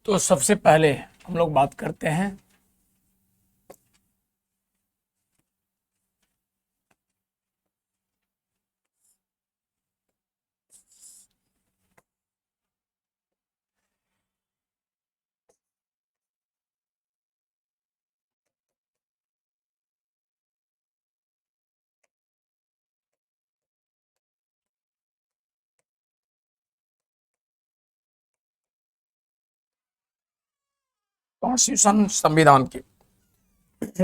तो सबसे पहले हम लोग बात करते हैं कॉन्स्टिट्यूशन, संविधान की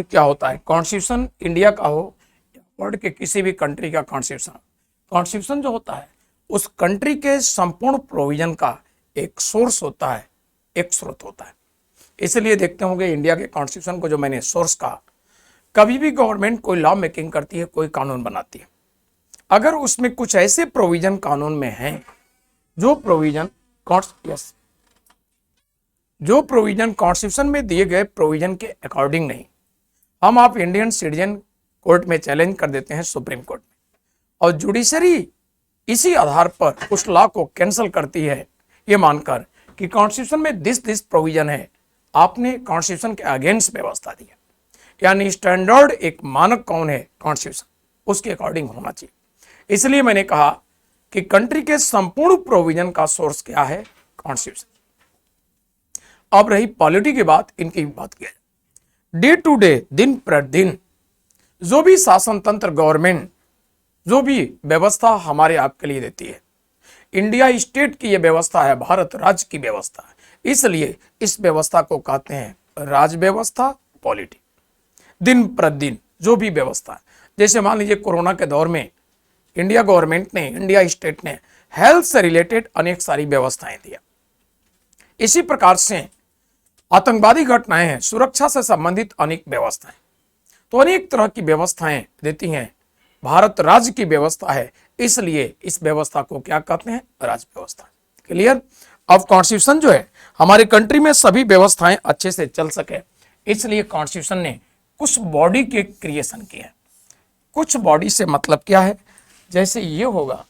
क्या होता है। कॉन्स्टिट्यूशन इंडिया का हो या वर्ल्ड के किसी भी कंट्री का कॉन्स्टिट्यूशन, कॉन्स्टिट्यूशन जो होता है उस कंट्री के संपूर्ण प्रोविजन का एक सोर्स होता है, एक स्रोत होता है। इसलिए देखते होंगे इंडिया के कॉन्स्टिट्यूशन को, जो मैंने सोर्स कहा, कभी भी गवर्नमेंट कोई लॉ मेकिंग करती है, कोई कानून बनाती है, अगर उसमें कुछ ऐसे प्रोविजन कानून में हैं जो प्रोविजन यस जो प्रोविजन कॉन्स्टिट्यूशन में दिए गए प्रोविजन के अकॉर्डिंग नहीं, हम आप इंडियन सिटीजन कोर्ट में चैलेंज कर देते हैं, सुप्रीम कोर्ट में, और जुडिशरी इसी आधार पर उस लॉ को कैंसिल करती है, ये मानकर कि कॉन्स्टिट्यूशन में दिस प्रोविजन है, आपने कॉन्स्टिट्यूशन के अगेंस्ट व्यवस्था दी है। यानी स्टैंडर्ड, एक मानक कौन है, कॉन्स्टिट्यूशन, उसके अकॉर्डिंग होना चाहिए। इसलिए मैंने कहा कि कंट्री के संपूर्ण प्रोविजन का सोर्स क्या है, कॉन्स्टिट्यूशन। अब रही पॉलिटी की बात, इनकी बात किया जाए। डे टू डे, दिन प्रतिदिन जो भी शासन तंत्र, गवर्नमेंट जो भी व्यवस्था हमारे आपके लिए देती है, इंडिया स्टेट की यह व्यवस्था है, भारत राज्य की व्यवस्था है, इसलिए इस व्यवस्था को कहते हैं राज व्यवस्था, पॉलिटी। दिन प्रतिदिन जो भी व्यवस्था है, जैसे मान लीजिए कोरोना के दौर में इंडिया गवर्नमेंट ने, इंडिया स्टेट ने हेल्थ से रिलेटेड अनेक सारी व्यवस्थाएं दिया। इसी प्रकार से आतंकवादी घटनाएं हैं, सुरक्षा से संबंधित अनेक व्यवस्थाएं, तो अनेक तरह की व्यवस्थाएं देती हैं। भारत राज्य की व्यवस्था है, इसलिए इस व्यवस्था को क्या कहते हैं, राज्य व्यवस्था। क्लियर। अब कॉन्स्टिट्यूशन जो है, हमारी कंट्री में सभी व्यवस्थाएं अच्छे से चल सके, इसलिए कॉन्स्टिट्यूशन ने कुछ बॉडी के क्रिएशन किए हैं। कुछ बॉडी से मतलब क्या है, जैसे ये होगा,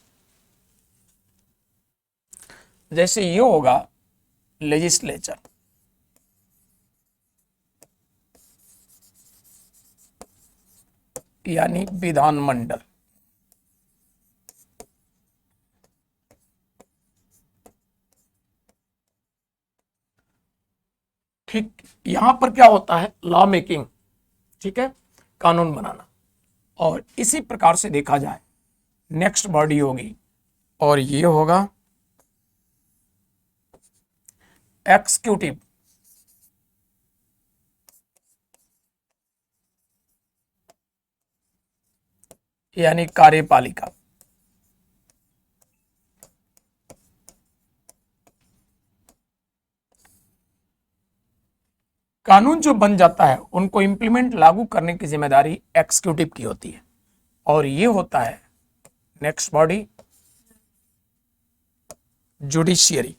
लेजिस्लेचर, यानी विधानमंडल। ठीक, यहां पर क्या होता है, लॉ मेकिंग, ठीक है, कानून बनाना। और इसी प्रकार से देखा जाए, नेक्स्ट बॉडी होगी, और ये होगा एक्सिक्यूटिव, यानी कार्यपालिका। कानून जो बन जाता है उनको इंप्लीमेंट, लागू करने की जिम्मेदारी एक्सिक्यूटिव की होती है। और ये होता है नेक्स्ट बॉडी, जुडिशियरी,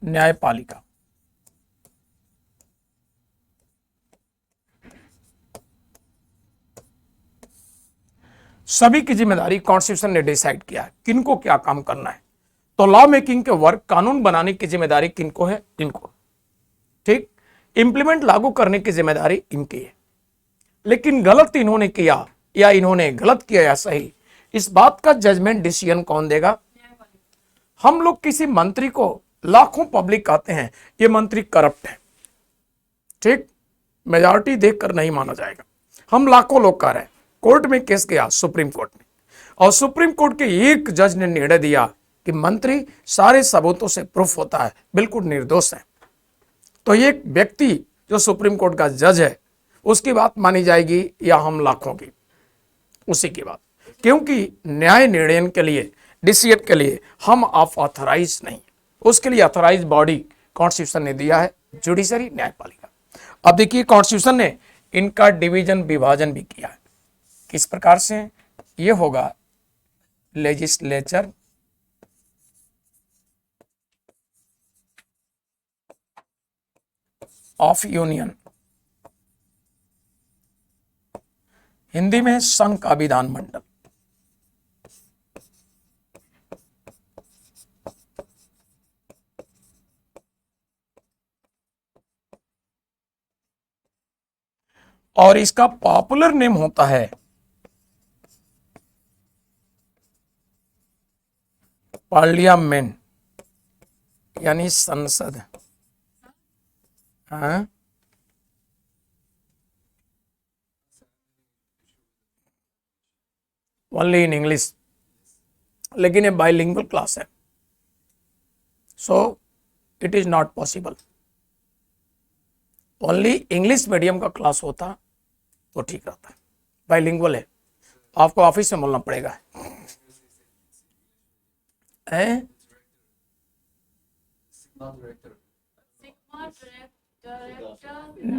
न्यायपालिका। सभी की जिम्मेदारी कॉन्स्टिट्यूशन ने डिसाइड किया है किनको क्या काम करना है। तो लॉ मेकिंग के वर्क, कानून बनाने की जिम्मेदारी किनको है, इनको, ठीक। इंप्लीमेंट, लागू करने की जिम्मेदारी इनकी है। लेकिन गलत इन्होंने किया या इन्होंने गलत किया या सही, इस बात का जजमेंट, डिसीजन कौन देगा, हम लोग किसी मंत्री को, लाखों पब्लिक कहते हैं ये मंत्री करप्ट है, ठीक, मेजॉरिटी देखकर नहीं माना जाएगा। हम लाखों लोग कह रहे हैं, कोर्ट में केस गया, सुप्रीम कोर्ट में, और सुप्रीम कोर्ट के एक जज ने निर्णय दिया कि मंत्री सारे सबूतों से प्रूफ होता है, बिल्कुल निर्दोष है। तो ये व्यक्ति जो सुप्रीम कोर्ट का जज है, उसकी बात मानी जाएगी या हम लाखों की, उसी की बात। क्योंकि न्याय निर्णय के लिए, डिसीजन के लिए हम आप ऑथराइज नहीं, उसके लिए ऑथराइज बॉडी कॉन्स्टिट्यूशन ने दिया है, जुडिशरी, न्यायपालिका। अब देखिए कॉन्स्टिट्यूशन ने इनका डिवीजन, विभाजन भी किया है। किस प्रकार से, ये होगा लेजिस्लेचर, ऑफ यूनियन, हिंदी में संघ का विधानमंडल। और इसका पॉपुलर नेम होता है पार्लियामेंट, यानी संसद। हाँ, ओनली इन इंग्लिश, लेकिन ये बाइलिंगुअल क्लास है, so it is not possible. Only English medium का क्लास होता तो ठीक रहता है। बाइलिंगुअल है, आपको ऑफिस में बोलना पड़ेगा। हैं?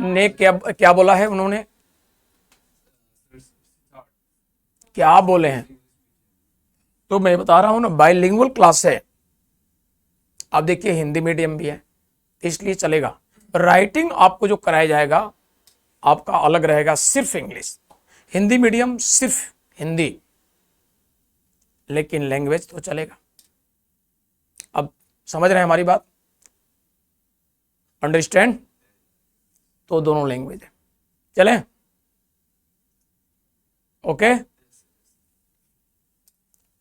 ने क्या क्या बोला है उन्होंने, क्या बोले हैं? तो मैं बता रहा हूं ना, बाइलिंगुअल क्लास है। आप देखिए हिंदी मीडियम भी है, इसलिए चलेगा। राइटिंग आपको जो कराया जाएगा आपका अलग रहेगा, सिर्फ इंग्लिश। हिंदी मीडियम सिर्फ हिंदी, लेकिन लैंग्वेज तो चलेगा। अब समझ रहे हैं हमारी बात? अंडरस्टैंड? तो दोनों लैंग्वेज है, चलें? ओके,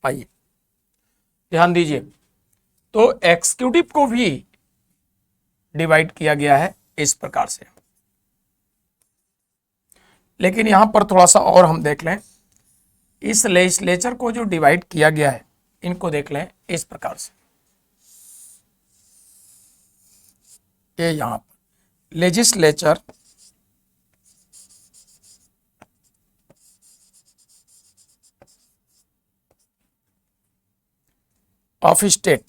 आइए ध्यान दीजिए। तो एक्सिक्यूटिव को भी डिवाइड किया गया है इस प्रकार से, लेकिन यहां पर थोड़ा सा और हम देख लें। इस लेजिस्लेचर को जो डिवाइड किया गया है, इनको देख लें इस प्रकार से। ये यहां पर लेजिस्लेचर ऑफ स्टेट,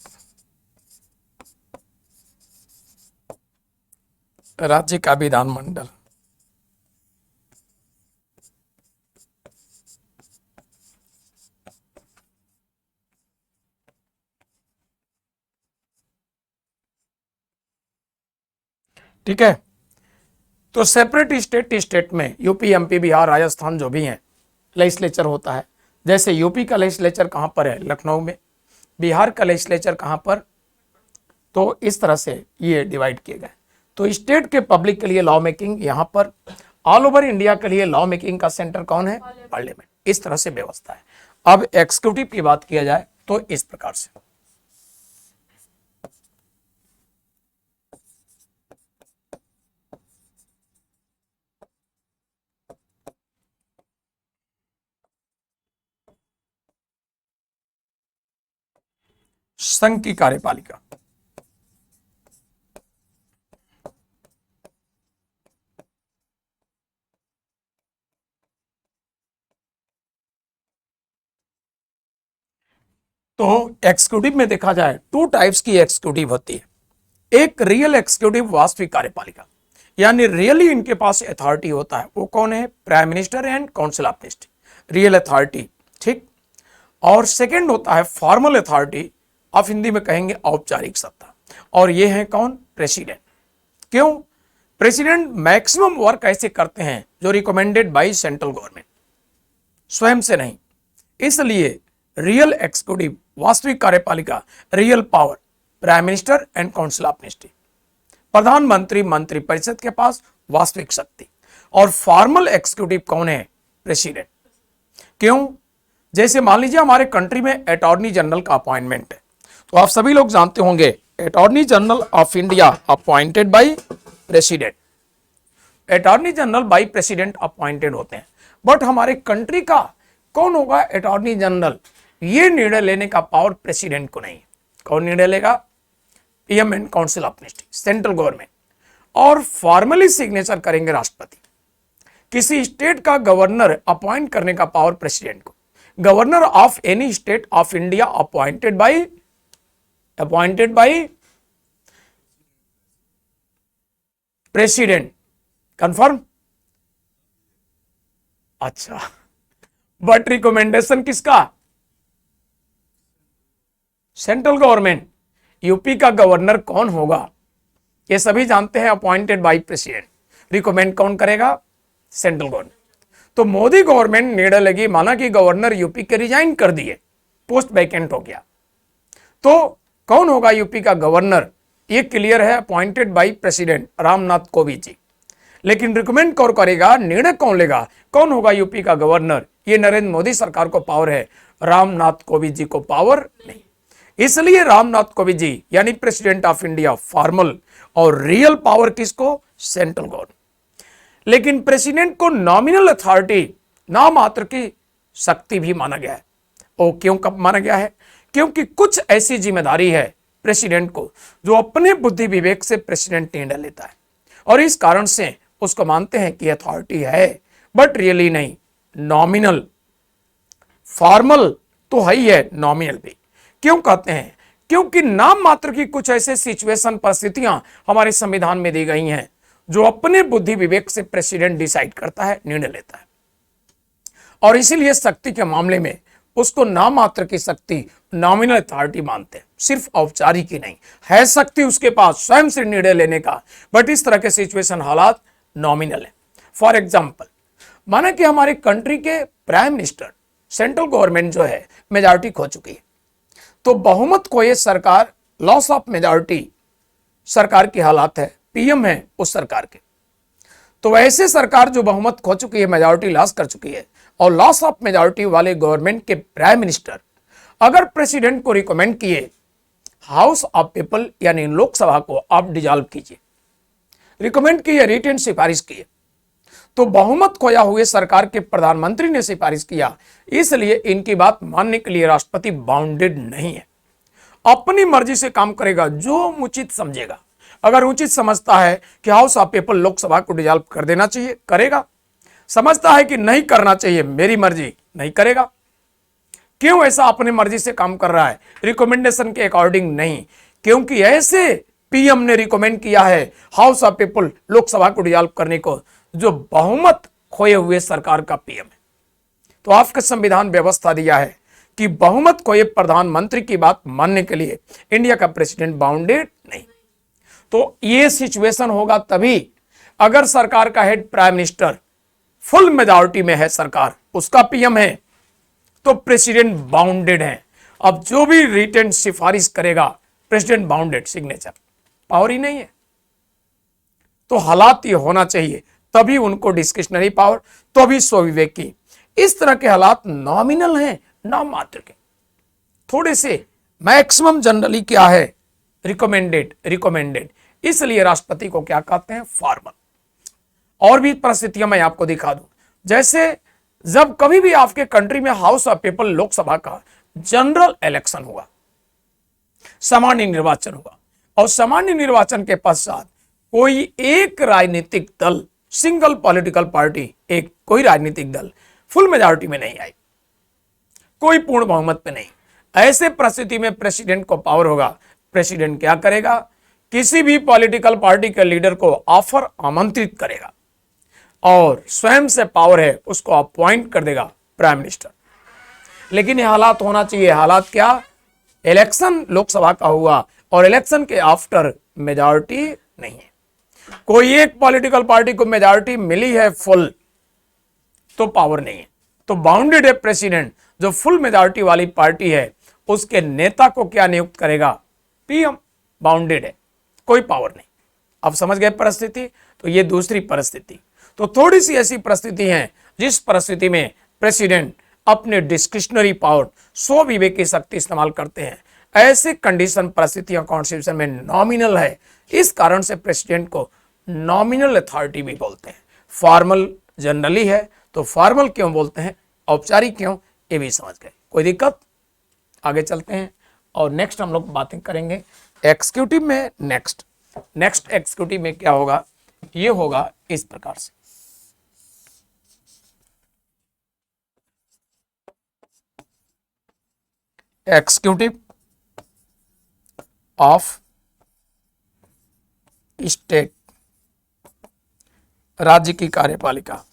राज्य का विधानमंडल। ठीक है, तो सेपरेट स्टेट में यूपी, एमपी, बिहार, राजस्थान जो भी हैं, लेजिस्लेचर होता है। जैसे यूपी का लेजिस्लेचर कहां पर है? लखनऊ में। बिहार का लेजिस्लेचर कहां पर? तो इस तरह से ये डिवाइड किए गए। तो स्टेट के पब्लिक के लिए लॉ मेकिंग यहां पर, ऑल ओवर इंडिया के लिए लॉ मेकिंग का सेंटर कौन है? पार्लियामेंट। इस तरह से व्यवस्था है। अब एक्सिक्यूटिव की बात किया जाए तो इस प्रकार से। संघ की कार्यपालिका, तो एक्सिक्यूटिव में देखा जाए टू टाइप्स की एक्सिक्यूटिव होती है। एक रियल एक्सिक्यूटिव, वास्तविक कार्यपालिका, यानी रियली इनके पास अथॉरिटी होता है। वो कौन है? Prime minister and council of minister, real authority. ठीक। और सेकंड होता है फॉर्मल अथॉरिटी, आप हिंदी में कहेंगे औपचारिक सत्ता, और ये है कौन? प्रेसिडेंट। क्यों? प्रेसिडेंट मैक्सिमम वर्क ऐसे करते हैं जो रिकमेंडेड बाय सेंट्रल गवर्नमेंट, स्वयं से नहीं। इसलिए रियल एक्सिक्यूटिव, वास्तविक कार्यपालिका, real power, prime minister and council of minister, प्रधानमंत्री, मंत्रिपरिषद के पास वास्तविक शक्ति। और फॉर्मल एक्सिक्यूटिव कौन है? प्रेसिडेंट। क्यों? जैसे मान लीजिए हमारे कंट्री में अटॉर्नी जनरल का अपॉइंटमेंट है, तो आप सभी लोग जानते होंगे attorney general of India appointed by president. Attorney general by president appointed होते हैं, बट हमारे कंट्री का कौन होगा अटॉर्नी जनरल? ये निर्णय लेने का पावर प्रेसिडेंट को नहीं। कौन निर्णय लेगा? PM and council of minister, central government. और फॉर्मली सिग्नेचर करेंगे राष्ट्रपति। किसी स्टेट का गवर्नर अपॉइंट करने का पावर प्रेसिडेंट को। Governor of any state of India appointed by president. Confirm? अच्छा, बट रिकमेंडेशन किसका? Central government. यूपी का गवर्नर कौन होगा? ये सभी जानते हैं, अपॉइंटेड बाय प्रेसिडेंट। रिकमेंड कौन करेगा? Central government. तो मोदी गवर्नमेंट निर्णय लेगी, माना कि गवर्नर यूपी के रिजाइन कर दिए, पोस्ट वैकेंट हो गया, तो कौन होगा यूपी का गवर्नर? ये क्लियर है, appointed by president Ramnath Kovind ji. लेकिन रिकमेंड कौन करेगा, निर्णय कौन लेगा, कौन होगा यूपी का गवर्नर? ये नरेंद्र मोदी सरकार को पावर है, रामनाथ कोविंद जी को पावर नहीं। इसलिए रामनाथ कोविंद जी यानी प्रेसिडेंट ऑफ इंडिया फॉर्मल, और रियल पावर किसको? Central government. लेकिन प्रेसिडेंट को नॉमिनल अथॉरिटी, नाम मात्र की शक्ति भी माना गया है। और क्यों कब माना गया है? क्योंकि कुछ ऐसी जिम्मेदारी है प्रेसिडेंट को जो अपने बुद्धि विवेक से प्रेसिडेंट निर्णय लेता है, और इस कारण से उसको मानते हैं कि अथॉरिटी है, बट रियली नहीं, नॉमिनल। फॉर्मल तो है ही है, नॉमिनल भी। क्यों कहते हैं? क्योंकि नाम मात्र की कुछ ऐसे सिचुएशन, परिस्थितियां हमारे संविधान में दी गई हैं जो अपने बुद्धि विवेक से प्रेसिडेंट डिसाइड करता है, निर्णय लेता है, और इसीलिए शक्ति के मामले में उसको नाम मात्र की शक्ति, नॉमिनल अथॉरिटी मानते हैं, सिर्फ औपचारिक ही नहीं है शक्ति उसके पास स्वयं से निर्णय लेने का, बट इस तरह के सिचुएशन, हालात नॉमिनल है। फॉर एग्जाम्पल, माना कि हमारे कंट्री के प्राइम मिनिस्टर, सेंट्रल गवर्नमेंट जो है मेजॉरिटी खो चुकी है, तो बहुमत खोए सरकार, लॉस ऑफ मेजॉरिटी सरकार की हालात है, पीएम है उस सरकार के। तो वैसे सरकार जो बहुमत खो चुकी है, मेजॉरिटी लॉस कर चुकी है, और लॉस ऑफ मेजॉरिटी वाले गवर्नमेंट के प्राइम मिनिस्टर अगर प्रेसिडेंट को रिकमेंड किए, हाउस ऑफ पीपल यानी लोकसभा को आप डिजॉल्व कीजिए, रिकमेंड किए, रिटेन सिफारिश किए, तो बहुमत खोया हुए सरकार के प्रधानमंत्री ने सिफारिश किया, इसलिए इनकी बात मानने के लिए राष्ट्रपति बाउंडेड नहीं है, अपनी मर्जी से काम करेगा, जो उचित समझेगा। अगर उचित समझता है कि हाउस ऑफ पीपल लोकसभा को डिजॉल्व कर देना चाहिए, करेगा। समझता है कि नहीं करना चाहिए, मेरी मर्जी, नहीं करेगा। क्यों ऐसा अपनी मर्जी से काम कर रहा है? रिकमेंडेशन के अकॉर्डिंग नहीं, क्योंकि ऐसे पीएम ने रिकमेंड किया है हाउस ऑफ पीपल लोकसभा को डिजॉल्व करने को, जो बहुमत खोए हुए सरकार का पीएम है। तो आपका संविधान व्यवस्था दिया है कि बहुमत खोए प्रधानमंत्री की बात मानने के लिए इंडिया का प्रेसिडेंट बाउंडेड नहीं। तो ये सिचुएशन होगा तभी अगर सरकार का head prime minister full majority में है, सरकार उसका पीएम है, तो प्रेसिडेंट बाउंडेड है। अब जो भी रिटर्न सिफारिश करेगा, प्रेसिडेंट बाउंडेड, सिग्नेचर पावर ही नहीं है। तो हालात ये होना चाहिए, तभी उनको डिस्क्रिशनरी पावर, तो भी स्वविवेक की। इस तरह के हालात नॉमिनल हैं, नाम मात्र के, थोड़े से। मैक्सिमम जनरली क्या है? Recommended, recommended. इसलिए राष्ट्रपति को क्या कहते हैं? फॉर्मल। और भी परिस्थितियां मैं आपको दिखा दूं, जैसे जब कभी भी आपके कंट्री में हाउस ऑफ पीपल लोकसभा का जनरल इलेक्शन हुआ, सामान्य निर्वाचन हुआ, और सामान्य निर्वाचन के पश्चात कोई एक राजनीतिक दल, सिंगल पॉलिटिकल पार्टी, एक कोई राजनीतिक दल फुल मेजॉरिटी में नहीं आई, कोई पूर्ण बहुमत में नहीं, ऐसे परिस्थिति में प्रेसिडेंट को पावर होगा। प्रेसिडेंट क्या करेगा? किसी भी पॉलिटिकल पार्टी के लीडर को ऑफर आमंत्रित करेगा, और स्वयं से पावर है, उसको अपॉइंट कर देगा प्राइम मिनिस्टर। लेकिन ये हालात होना चाहिए। हालात क्या? इलेक्शन लोकसभा का हुआ, और इलेक्शन के आफ्टर मेजॉरिटी नहीं है, कोई एक पॉलिटिकल पार्टी को मेजॉरिटी मिली है फुल, तो पावर नहीं है, तो बाउंडेड है प्रेसिडेंट। जो फुल मेजॉरिटी वाली पार्टी है, उसके नेता को क्या नियुक्त करेगा? पीएम। बाउंडेड है, कोई पावर नहीं। अब समझ गए परिस्थिति? तो ये दूसरी परिस्थिति। तो थोड़ी सी ऐसी परिस्थिति है जिस परिस्थिति में प्रेसिडेंट अपने डिस्क्रिशनरी पावर, स्व विवेक की शक्ति इस्तेमाल करते हैं। ऐसे कंडीशन, परिस्थितियां कॉन्स्टिट्यूशन में नॉमिनल है, इस कारण से प्रेसिडेंट को नॉमिनल अथॉरिटी भी बोलते हैं। फॉर्मल जनरली है, तो फॉर्मल क्यों बोलते हैं, औपचारिक क्यों, ये भी समझ गए। कोई दिक्कत? आगे चलते हैं, और नेक्स्ट हम लोग बातें करेंगे एग्जीक्यूटिव में। नेक्स्ट एग्जीक्यूटिव में क्या होगा? ये होगा इस प्रकार से। एग्जीक्यूटिव ऑफ स्टेट, राज्य की कार्यपालिका।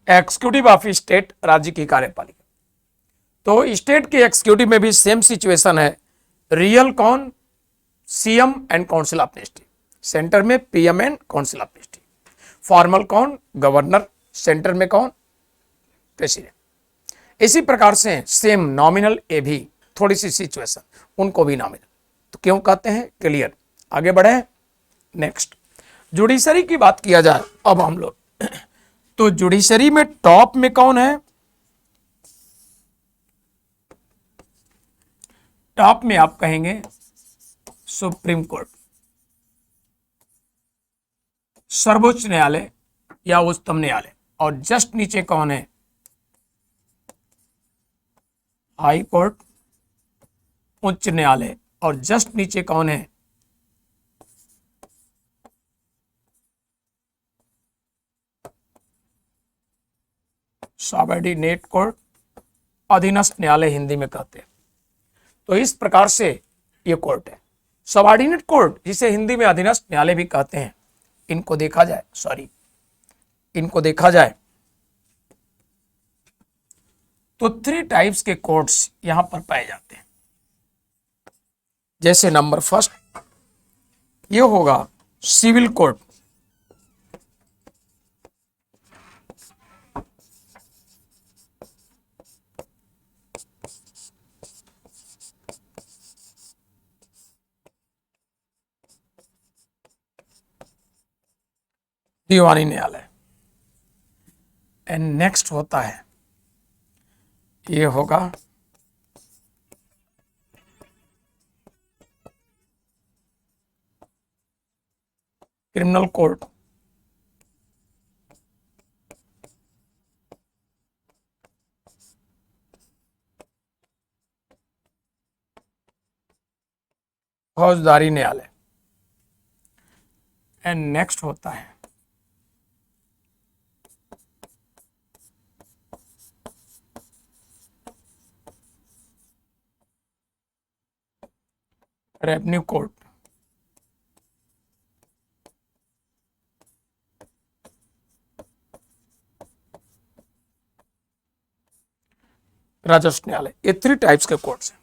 एग्जीक्यूटिव ऑफ स्टेट, राज्य की कार्यपालिका। तो स्टेट के एग्जीक्यूटिव में भी सेम सिचुएशन है। रियल कौन? CM and council of ministry. Centre में PM and council of ministry. Formal कौन? गवर्नर। सेंटर में कौन? प्रेसिडेंट। इसी प्रकार से सेम नॉमिनल ए भी थोड़ी सी सिचुएशन, उनको भी नॉमिनल। तो क्यों कहते हैं? क्लियर। आगे बढ़े। नेक्स्ट जुडिशरी की बात किया जाए अब हम लोग, तो जुडिशरी में टॉप में कौन है? टॉप में आप कहेंगे सुप्रीम कोर्ट, सर्वोच्च न्यायालय या उच्चतम न्यायालय। और जस्ट नीचे कौन है? हाई कोर्ट, उच्च न्यायालय। और जस्ट नीचे कौन है? सबऑर्डिनेट कोर्ट, अधीनस्थ न्यायालय हिंदी में कहते हैं। तो इस प्रकार से ये कोर्ट है। सबऑर्डिनेट कोर्ट, जिसे हिंदी में अधीनस्थ न्यायालय भी कहते हैं, इनको देखा जाए तो 3 टाइप्स के कोर्ट्स यहां पर पाए जाते हैं। जैसे नंबर फर्स्ट ये होगा सिविल कोर्ट। दीवानी न्यायालय। एंड नेक्स्ट होता है, ये होगा क्रिमिनल कोर्ट। फौजदारी न्यायालय। एंड नेक्स्ट होता है रेवेन्यू कोर्ट। राजस्व न्यायालय। ये 3 टाइप्स के कोर्ट्स हैं।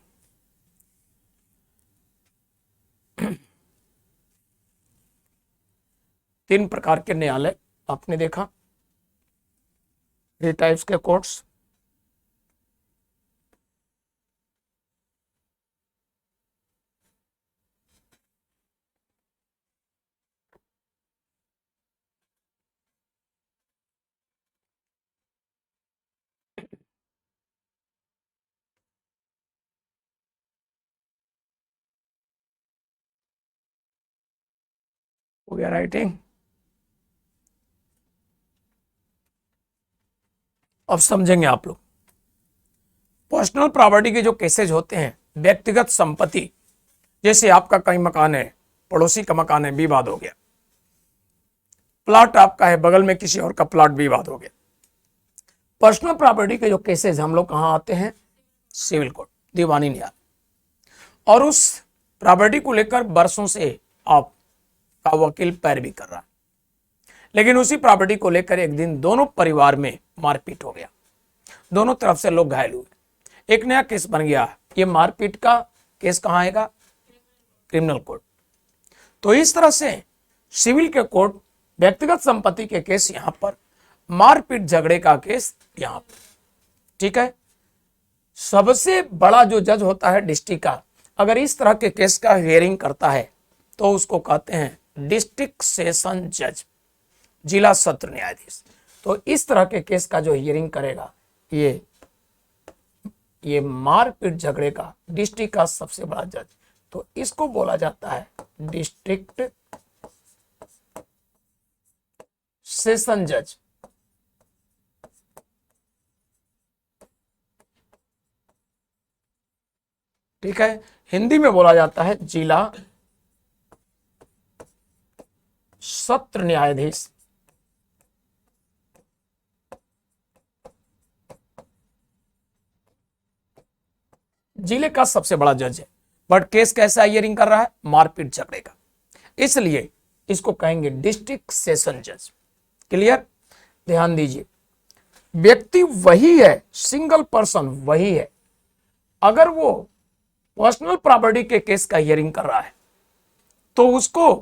तीन प्रकार के न्यायालय आपने देखा, 3 टाइप्स के कोर्ट्स। We are writing. अब समझेंगे आप लोग। पर्सनल प्रॉपर्टी के जो केसेज होते हैं, व्यक्तिगत संपत्ति, जैसे आपका कहीं मकान है, पड़ोसी का मकान है, विवाद हो गया। प्लॉट आपका है, बगल में किसी और का प्लॉट, विवाद हो गया। पर्सनल प्रॉपर्टी के जो केसेज हम लोग कहाँ आते हैं? सिविल कोर्ट, दीवानी न्यायालय। और उस प्रॉपर्टी को लेकर वर्षों से आपका वकील पैरवी कर रहा है, लेकिन उसी प्रॉपर्टी को लेकर एक दिन दोनों परिवार में मारपीट हो गया, दोनों तरफ से लोग घायल हुए, एक नया केस बन गया। ये मारपीट का केस कहाँ आएगा? Criminal court. तो इस तरह से सिविल के कोर्ट, व्यक्तिगत संपत्ति के केस यहां पर, मारपीट झगड़े का केस यहां पर। ठीक है। सबसे बड़ा जो जज होता है डिस्ट्रिक्ट का, अगर इस तरह के केस का हियरिंग करता है तो उसको कहते हैं डिस्ट्रिक्ट सेशन जज, जिला सत्र न्यायाधीश। तो इस तरह के केस का जो हियरिंग करेगा, ये मारपीट झगड़े का डिस्ट्रिक्ट का सबसे बड़ा जज, तो इसको बोला जाता है डिस्ट्रिक्ट सेशन जज। ठीक है। हिंदी में बोला जाता है जिला सत्र न्यायाधीश। जिले का सबसे बड़ा जज है, बट केस कैसा हियरिंग कर रहा है? मारपीट झगड़े का, इसलिए इसको कहेंगे डिस्ट्रिक्ट सेशन जज। क्लियर? ध्यान दीजिए, व्यक्ति वही है, सिंगल पर्सन वही है, अगर वो पर्सनल प्रॉपर्टी के केस का हियरिंग कर रहा है तो उसको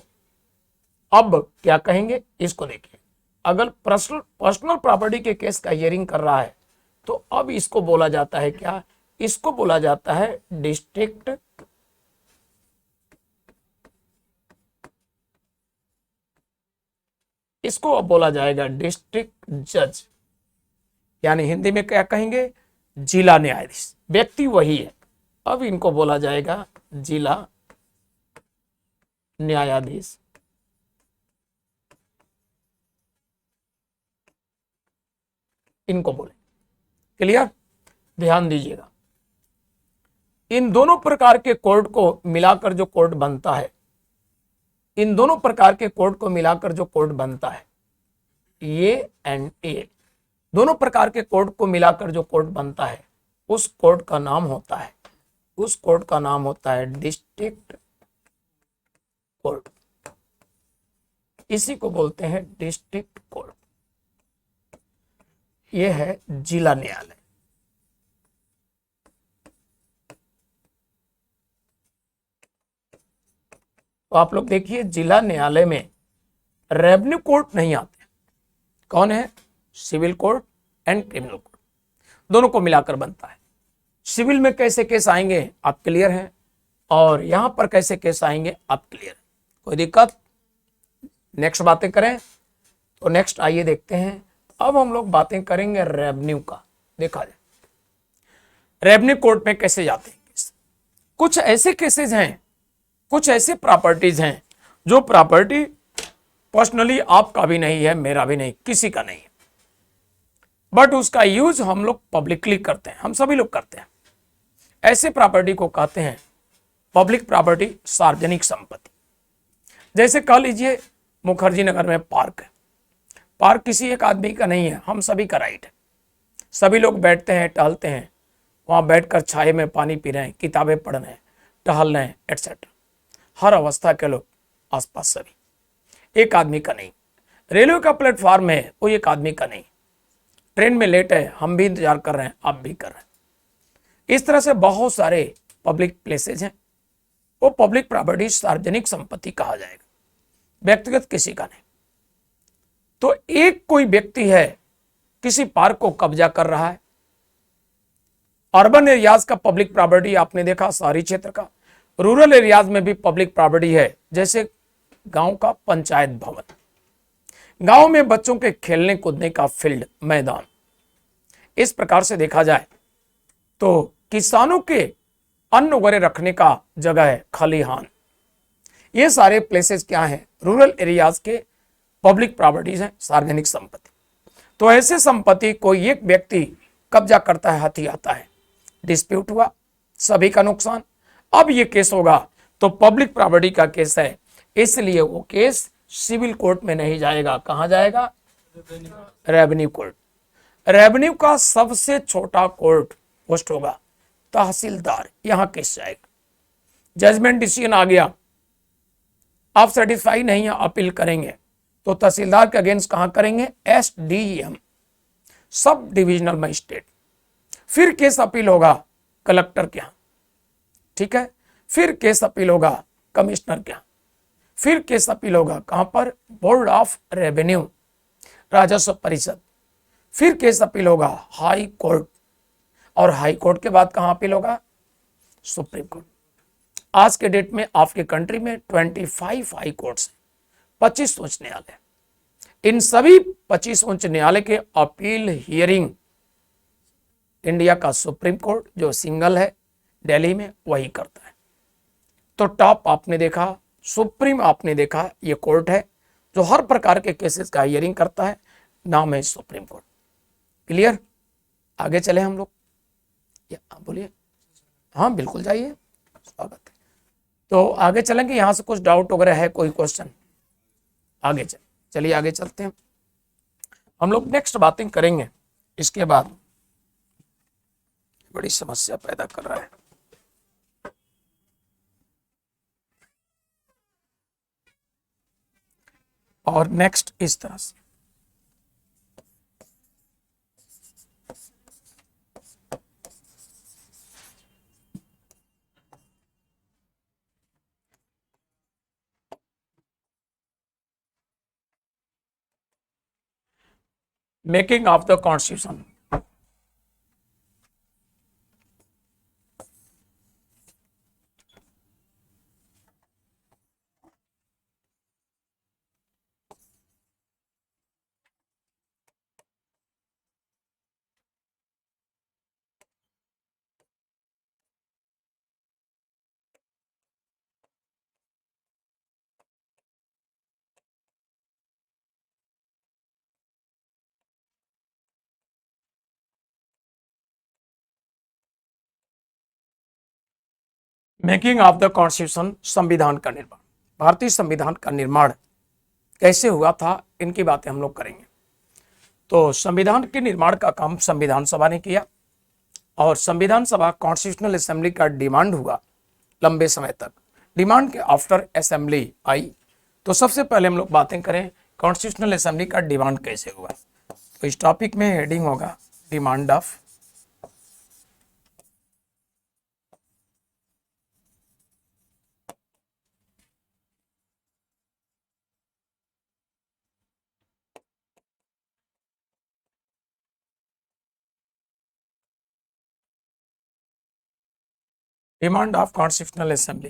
अब क्या कहेंगे, इसको देखिए। अगर पर्सनल प्रॉपर्टी के केस का हियरिंग कर रहा है तो अब इसको बोला जाता है क्या, इसको बोला जाता है डिस्ट्रिक्ट इसको अब बोला जाएगा डिस्ट्रिक्ट जज, यानी हिंदी में क्या कहेंगे, जिला न्यायाधीश। व्यक्ति वही है, अब इनको बोला जाएगा जिला न्यायाधीश। इनको बोले, क्लियर, ध्यान दीजिएगा। इन दोनों प्रकार के कोर्ट को मिलाकर जो कोर्ट बनता है, इन दोनों प्रकार के कोर्ट को मिलाकर जो कोर्ट बनता है, ये एंड ए, दोनों प्रकार के कोर्ट को मिलाकर जो कोर्ट बनता है उस कोर्ट का नाम होता है, उस कोर्ट का नाम होता है डिस्ट्रिक्ट कोर्ट। इसी को बोलते हैं डिस्ट्रिक्ट कोर्ट। यह है जिला न्यायालय। तो आप लोग देखिए, जिला न्यायालय में रेवेन्यू कोर्ट नहीं आते। कौन है, civil court and criminal court, दोनों को मिलाकर बनता है। सिविल में कैसे केस आएंगे आप क्लियर हैं, और यहां पर कैसे केस आएंगे आप क्लियर हैं, कोई दिक्कत। नेक्स्ट बातें करें तो नेक्स्ट आइए देखते हैं। अब हम लोग बातें करेंगे रेवेन्यू का। देखा जाए रेवेन्यू कोर्ट में कैसे जाते हैं केस। कुछ ऐसे केसेस हैं, कुछ ऐसे प्रॉपर्टीज हैं जो प्रॉपर्टी पर्सनली आपका भी नहीं है, मेरा भी नहीं, किसी का नहीं है, बट उसका यूज हम लोग पब्लिकली करते हैं, हम सभी लोग करते हैं। ऐसे प्रॉपर्टी को कहते हैं पब्लिक प्रॉपर्टी, सार्वजनिक संपत्ति। जैसे कह लीजिए मुखर्जी नगर में पार्क है, पार्क किसी एक आदमी का नहीं है, हम सभी का राइट है। सभी लोग बैठते हैं, टहलते हैं, वहां बैठकर छाए में पानी पी रहे हैं, किताबें पढ़ रहे हैं, टहल रहे हैं, एटसेट्रा। हर अवस्था के लोग आसपास सभी, एक आदमी का नहीं। रेलवे का प्लेटफॉर्म है, वो एक आदमी का नहीं। ट्रेन में लेट है, हम भी इंतजार कर रहे हैं, आप भी कर रहे हैं। इस तरह से बहुत सारे पब्लिक प्लेसेज हैं, वो पब्लिक प्रॉपर्टी, सार्वजनिक संपत्ति कहा जाएगा, व्यक्तिगत किसी का नहीं। तो एक कोई व्यक्ति है किसी पार्क को कब्जा कर रहा है। अर्बन एरियाज का पब्लिक प्रॉपर्टी आपने देखा, शहरी क्षेत्र का। रूरल एरियाज में भी पब्लिक प्रॉपर्टी है, जैसे गांव का पंचायत भवन, गांव में बच्चों के खेलने कूदने का फील्ड, मैदान। इस प्रकार से देखा जाए तो किसानों के अन्न वगैरह रखने का जगह है, खलिहान। ये सारे प्लेसेस क्या हैं, रूरल एरियाज के पब्लिक प्रॉपर्टीज हैं, सार्वजनिक संपत्ति। तो ऐसे संपत्ति कोई एक व्यक्ति कब्जा करता है, हथियाता है, डिस्प्यूट हुआ, सभी का नुकसान। अब ये केस होगा तो पब्लिक प्रॉपर्टी का केस है, इसलिए वो केस सिविल कोर्ट में नहीं जाएगा, कहां जाएगा, रेवेन्यू कोर्ट। रेवेन्यू का सबसे छोटा कोर्ट पोस्ट होगा तहसीलदार, यहां केस जाएगा। जजमेंट डिसीजन आ गया, आप सेटिस्फाई नहीं है, अपील करेंगे तो तहसीलदार के अगेंस्ट कहां करेंगे, SDM, सब डिविजनल मजिस्ट्रेट। फिर केस अपील होगा कलेक्टर के यहां, ठीक है। फिर केस अपील होगा कमिश्नर के यहां, फिर केस अपील होगा कहां पर, बोर्ड ऑफ रेवेन्यू, राजस्व परिषद। फिर केस अपील होगा हाई कोर्ट, और हाई कोर्ट के बाद कहां अपील होगा, सुप्रीम कोर्ट। आज के डेट में आपके कंट्री में 25 हाई कोर्ट्स हैं, 25 उच्च न्यायालय। इन सभी 25 उच्च न्यायालय के अपील हियरिंग इंडिया का सुप्रीम कोर्ट, जो सिंगल है दिल्ली में, वही करता है। तो टॉप आपने देखा, सुप्रीम आपने देखा, ये कोर्ट है जो हर प्रकार के केसेस का हियरिंग करता है, नाम है सुप्रीम कोर्ट। क्लियर, आगे चले हम लोग, बोलिए। हाँ बिल्कुल जाइए, स्वागत है। तो आगे चलेंगे, यहां से कुछ डाउट वगैरह है, कोई क्वेश्चन, आगे चलिए आगे चलते हैं। हम लोग नेक्स्ट बातें करेंगे, इसके बाद बड़ी समस्या पैदा कर रहा है। और नेक्स्ट इस तरह से making of the constitution. Making of the constitution, संविधान का निर्माण। भारतीय संविधान का निर्माण कैसे हुआ था, इनकी बातें हम लोग करेंगे। तो संविधान के निर्माण का काम संविधान सभा ने किया और संविधान सभा कॉन्स्टिट्यूशनल असेंबली का डिमांड हुआ लंबे समय तक। डिमांड के आफ्टर असेंबली आई। तो सबसे पहले हम लोग बातें करें कॉन्स्टिट्यूशनल असेंबली का डिमांड कैसे हुआ। तो इस टॉपिक में हेडिंग होगा demand of demand of constitutional assembly.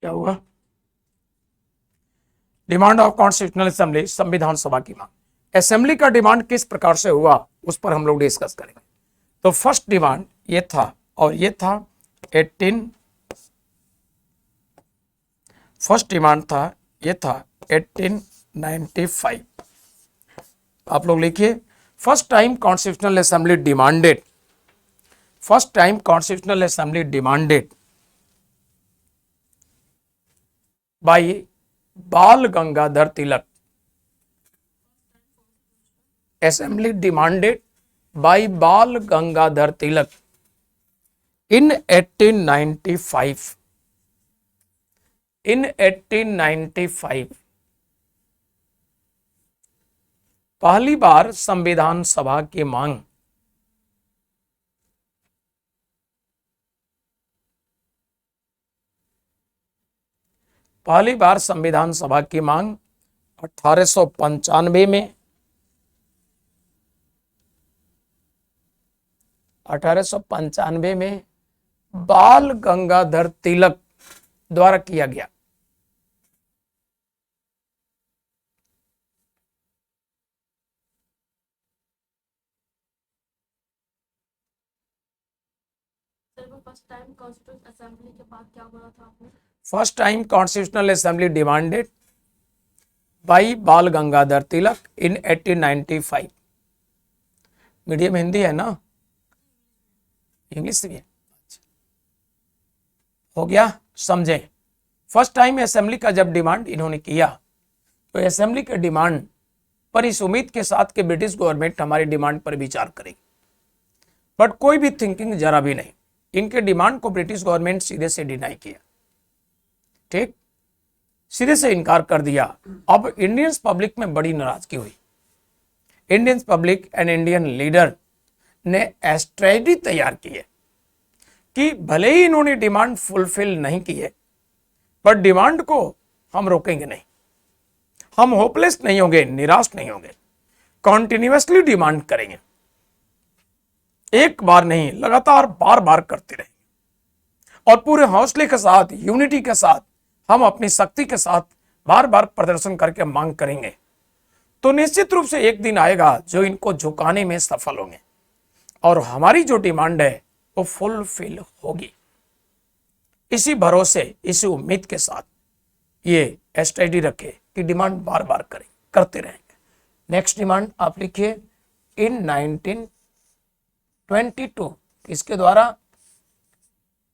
क्या हुआ? डिमांड ऑफ कॉन्स्टिट्यूशनल असेंबली, संविधान सभा की मांग। असेंबली का डिमांड किस प्रकार से हुआ उस पर हम लोग डिस्कस करेंगे। तो फर्स्ट डिमांड ये था और ये था 18, फर्स्ट डिमांड था ये था 1895। आप लोग लिखिए, first time constitutional assembly demanded, first time constitutional assembly demanded by बाल Gangadhar Tilak. Assembly demanded by बाल गंगाधर तिलक in 1895। in 1895 पहली बार संविधान सभा की मांग पहली बार संविधान सभा की मांग 1895 में 1895 में बाल गंगाधर तिलक द्वारा किया गया। फर्स्ट टाइम कॉन्स्टिट्यूशनल असेंबली के बाद क्या बोला था आपने? First time constitutional assembly demanded by बाल गंगाधर तिलक इन 1895। मीडियम हिंदी है ना, इंग्लिश भी है? हो गया, समझें। फर्स्ट टाइम असेंबली का जब डिमांड इन्होंने किया तो असेंबली के डिमांड पर इस उम्मीद के साथ कि ब्रिटिश गवर्नमेंट हमारी डिमांड पर विचार करेगी, बट कोई भी थिंकिंग जरा भी नहीं। इनके डिमांड को ब्रिटिश गवर्नमेंट सीधे से डिनाई किया, ठीक, सीधे से इनकार कर दिया। अब इंडियन पब्लिक में बड़ी नाराजगी हुई। Indian public and Indian leader ने स्ट्रेटजी तैयार की है कि भले ही इन्होंने डिमांड फुलफिल नहीं की है, बट डिमांड को हम रोकेंगे नहीं, हम होपलेस नहीं होंगे, निराश नहीं होंगे, कॉन्टिन्यूसली डिमांड करेंगे, एक बार नहीं लगातार बार बार करते रहेंगे और पूरे हौसले के साथ, यूनिटी के साथ, हम अपनी शक्ति के साथ बार बार प्रदर्शन करके मांग करेंगे। तो निश्चित रूप से एक दिन आएगा जो इनको झुकाने में सफल होंगे और हमारी जो डिमांड है वो फुलफिल होगी। इसी भरोसे, इसी उम्मीद के साथ ये स्टडी रखे कि डिमांड बार बार करें, करते रहेंगे। नेक्स्ट डिमांड आप लिखिए, इन 1922, इसके द्वारा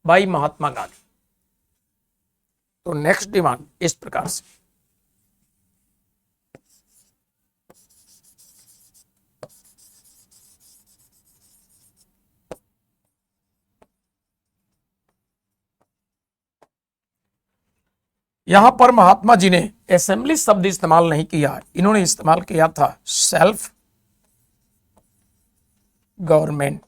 बाई महात्मा गांधी। तो नेक्स्ट डिमांड इस प्रकार से, यहां पर महात्मा जी ने असेंबली शब्द इस्तेमाल नहीं किया, इन्होंने इस्तेमाल किया था सेल्फ गवर्नमेंट,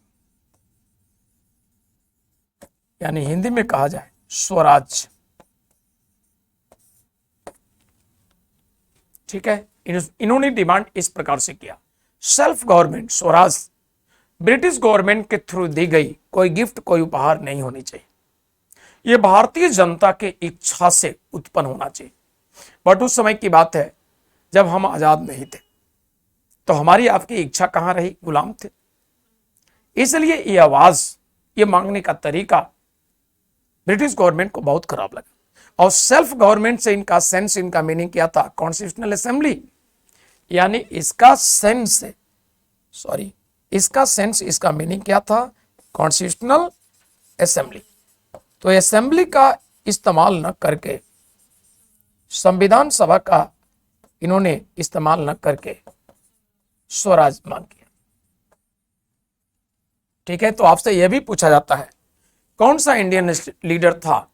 यानी हिंदी में कहा जाए स्वराज। ठीक है, इन्होंने डिमांड इस प्रकार से किया, self government, Swaraj British government के थ्रू दी गई कोई गिफ्ट, कोई उपहार नहीं होनी चाहिए। यह भारतीय जनता के इच्छा से उत्पन्न होना चाहिए। बट उस समय की बात है जब हम आजाद नहीं थे, तो हमारी आपकी इच्छा कहां रही, गुलाम थे। इसलिए ये आवाज, ये मांगने का तरीका ब्रिटिश गवर्नमेंट को बहुत खराब लगा। और सेल्फ गवर्नमेंट से इनका सेंस, इनका मीनिंग क्या था, कॉन्स्टिट्यूशनल असेंबली, यानी इसका सेंस, इसका मीनिंग क्या था, कॉन्स्टिट्यूशनल असेंबली। तो असेंबली का इस्तेमाल न करके, संविधान सभा का इन्होंने इस्तेमाल न करके स्वराज मांग किया। ठीक है, तो आपसे यह भी पूछा जाता है कौन सा इंडियन लीडर था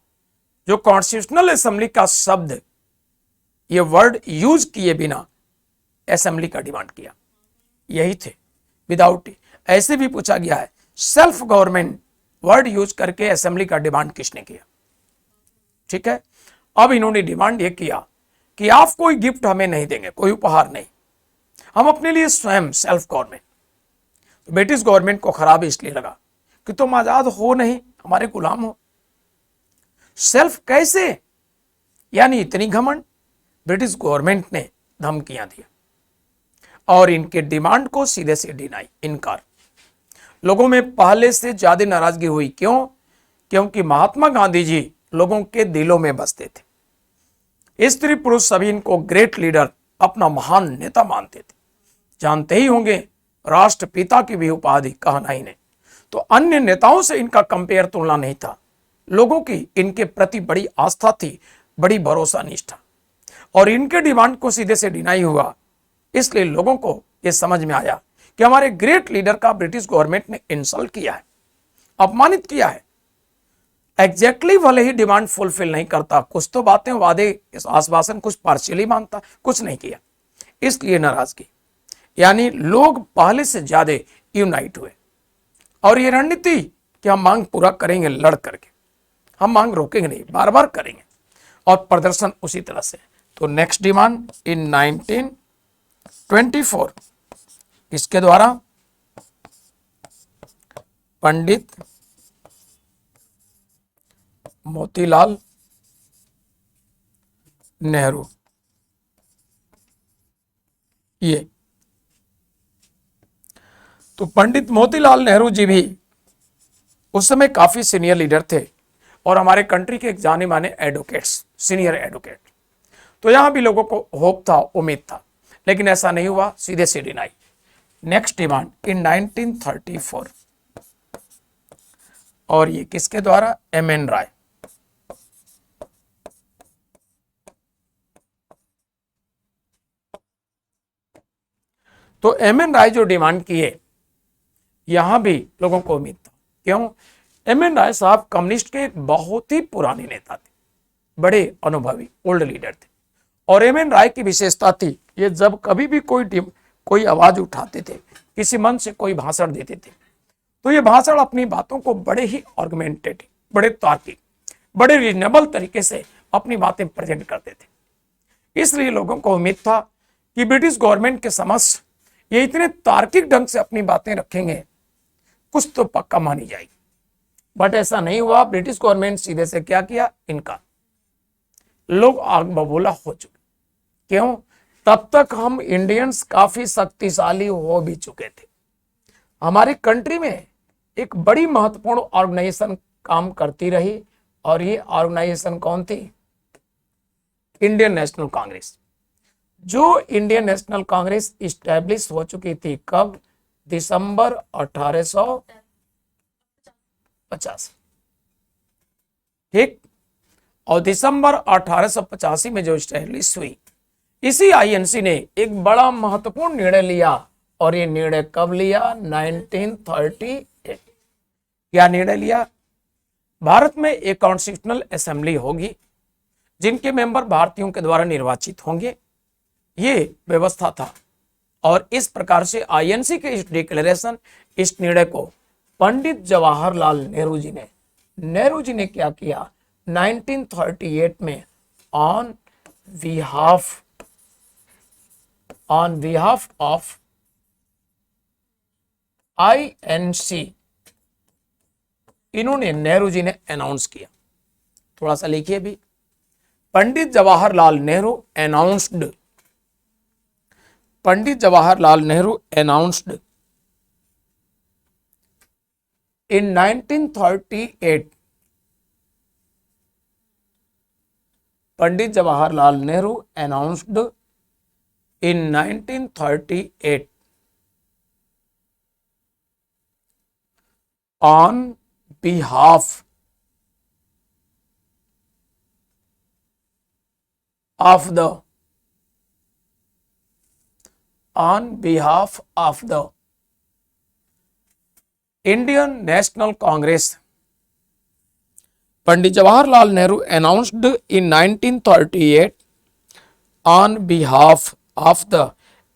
जो कॉन्स्टिट्यूशनल असेंबली का शब्द, ये वर्ड यूज किए बिना असेंबली का डिमांड किया, यही थे, विदाउट। ऐसे भी पूछा गया है सेल्फ गवर्नमेंट वर्ड यूज करके असेंबली का डिमांड किसने किया। ठीक है, अब इन्होंने डिमांड ये किया कि आप कोई गिफ्ट हमें नहीं देंगे, कोई उपहार नहीं, हम अपने लिए स्वयं सेल्फ गवर्नमेंट। तो ब्रिटिश गवर्नमेंट को खराब इसलिए लगा कि तुम आजाद हो नहीं, हमारे गुलाम हो। सेल्फ कैसे, यानी इतनी घमंड। ब्रिटिश गवर्नमेंट ने धमकियां दिया और इनके डिमांड को सीधे से डिनाई, इनकार। लोगों में पहले से ज्यादा नाराजगी हुई। क्यों? क्योंकि महात्मा गांधी जी लोगों के दिलों में बसते थे। स्त्री पुरुष सभी इनको ग्रेट लीडर, अपना महान नेता मानते थे। जानते ही होंगे राष्ट्रपिता की भी उपाधि कहनाई ने। तो अन्य नेताओं से इनका कंपेयर, तुलना नहीं था। लोगों की इनके प्रति बड़ी आस्था थी, बड़ी भरोसा निष्ठा, और इनके डिमांड को सीधे से डिनाई हुआ। इसलिए लोगों को यह समझ में आया कि हमारे ग्रेट लीडर का ब्रिटिश गवर्नमेंट ने इंसल्ट किया है, अपमानित किया है। एग्जैक्टली भले ही डिमांड फुलफिल नहीं करता, कुछ तो बातें, वादे, आश्वासन कुछ पार्शियली मानता, कुछ नहीं किया, इसलिए नाराजगी। यानी लोग पहले से ज्यादा यूनाइट हुए और ये रणनीति कि हम मांग पूरा करेंगे लड़ करके, हम मांग रोकेंगे नहीं, बार बार करेंगे, और प्रदर्शन उसी तरह से। तो नेक्स्ट डिमांड इन 1924 इसके द्वारा पंडित मोतीलाल नेहरू, ये तो पंडित मोतीलाल नेहरू जी भी उस समय काफी सीनियर लीडर थे और हमारे कंट्री के एक जाने माने एडवोकेट्स, सीनियर एडवोकेट। तो यहां भी लोगों को होप था, उम्मीद था, लेकिन ऐसा नहीं हुआ, सीधे से डिनाई। नेक्स्ट डिमांड इन 1934 और ये किसके द्वारा, एमएन राय। तो एमएन राय जो डिमांड किए, यहां भी लोगों को उम्मीद था। क्यों? एमएन राय साहब कम्युनिस्ट के एक बहुत ही पुराने नेता थे, बड़े अनुभवी ओल्ड लीडर थे। और एमएन राय की विशेषता थी, ये जब कभी भी कोई आवाज उठाते थे, किसी मंच से कोई भाषण देते थे, तो ये भाषण अपनी बातों को बड़े ही आर्गुमेंटेटिव, बड़े तार्किक, बड़े रीजनेबल तरीके से अपनी बातें प्रेजेंट करते थे। इसलिए लोगों को उम्मीद था कि ब्रिटिश गवर्नमेंट के समक्ष ये इतने तार्किक ढंग से अपनी बातें रखेंगे, कुछ तो पक्का मानी जाएगी। बट ऐसा नहीं हुआ। ब्रिटिश गवर्नमेंट सीधे से क्या किया, इनका। लोग आग बबूला हो चुके। क्यों? तब तक हम इंडियंस काफी शक्तिशाली हो भी चुके थे। हमारी कंट्री में एक बड़ी महत्वपूर्ण ऑर्गेनाइजेशन काम करती रही, और ये ऑर्गेनाइजेशन कौन थी, इंडियन नेशनल कांग्रेस। जो इंडियन नेशनल कांग्रेस इस्टेब्लिश हो चुकी थी कब, दिसंबर 1850। ठीक, और दिसंबर 1885 में जो इस्टेब्लिश हुई, इसी आईएनसी ने एक बड़ा महत्वपूर्ण निर्णय लिया। और ये निर्णय कब लिया, 1938। क्या निर्णय लिया? भारत में एक कॉन्स्टिट्यूशनल असेंबली होगी जिनके मेंबर भारतीयों के द्वारा निर्वाचित होंगे, ये व्यवस्था था। और इस प्रकार से आईएनसी के इस डिक्लेरेशन, इस निर्णय को पंडित जवाहरलाल नेहरू जी ने क्या किया 1938 में ऑन बिहाफ ऑफ आईएनसी इन्होंने, नेहरू जी ने अनाउंस किया। थोड़ा सा लिखिए भी, Pandit Jawaharlal Nehru announced, Pandit Jawaharlal Nehru announced in 1938, Pandit Jawaharlal Nehru announced in 1938 on behalf of the Indian National Congress. Pandit Jawaharlal Nehru announced in 1938 on behalf of the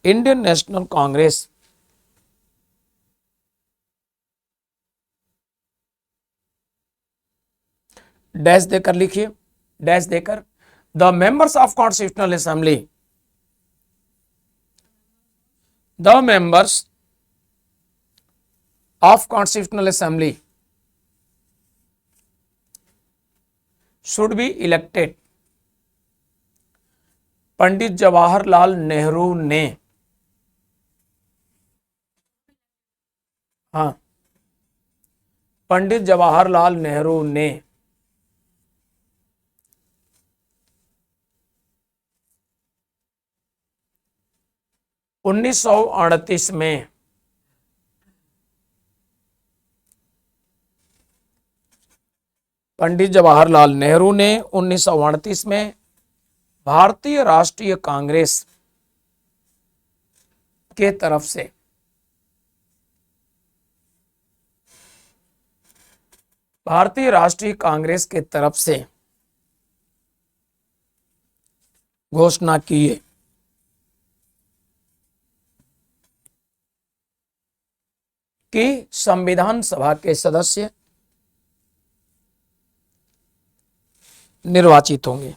Indian National Congress dash देकर लिखिए, डैश देकर, the members of constitutional assembly, the members of constitutional assembly should be elected. पंडित जवाहरलाल नेहरू ने, हाँ, पंडित जवाहरलाल नेहरू ने 1938 में पंडित जवाहरलाल नेहरू ने 1938 में भारतीय राष्ट्रीय कांग्रेस के तरफ से घोषणा की है कि संविधान सभा के सदस्य निर्वाचित होंगे।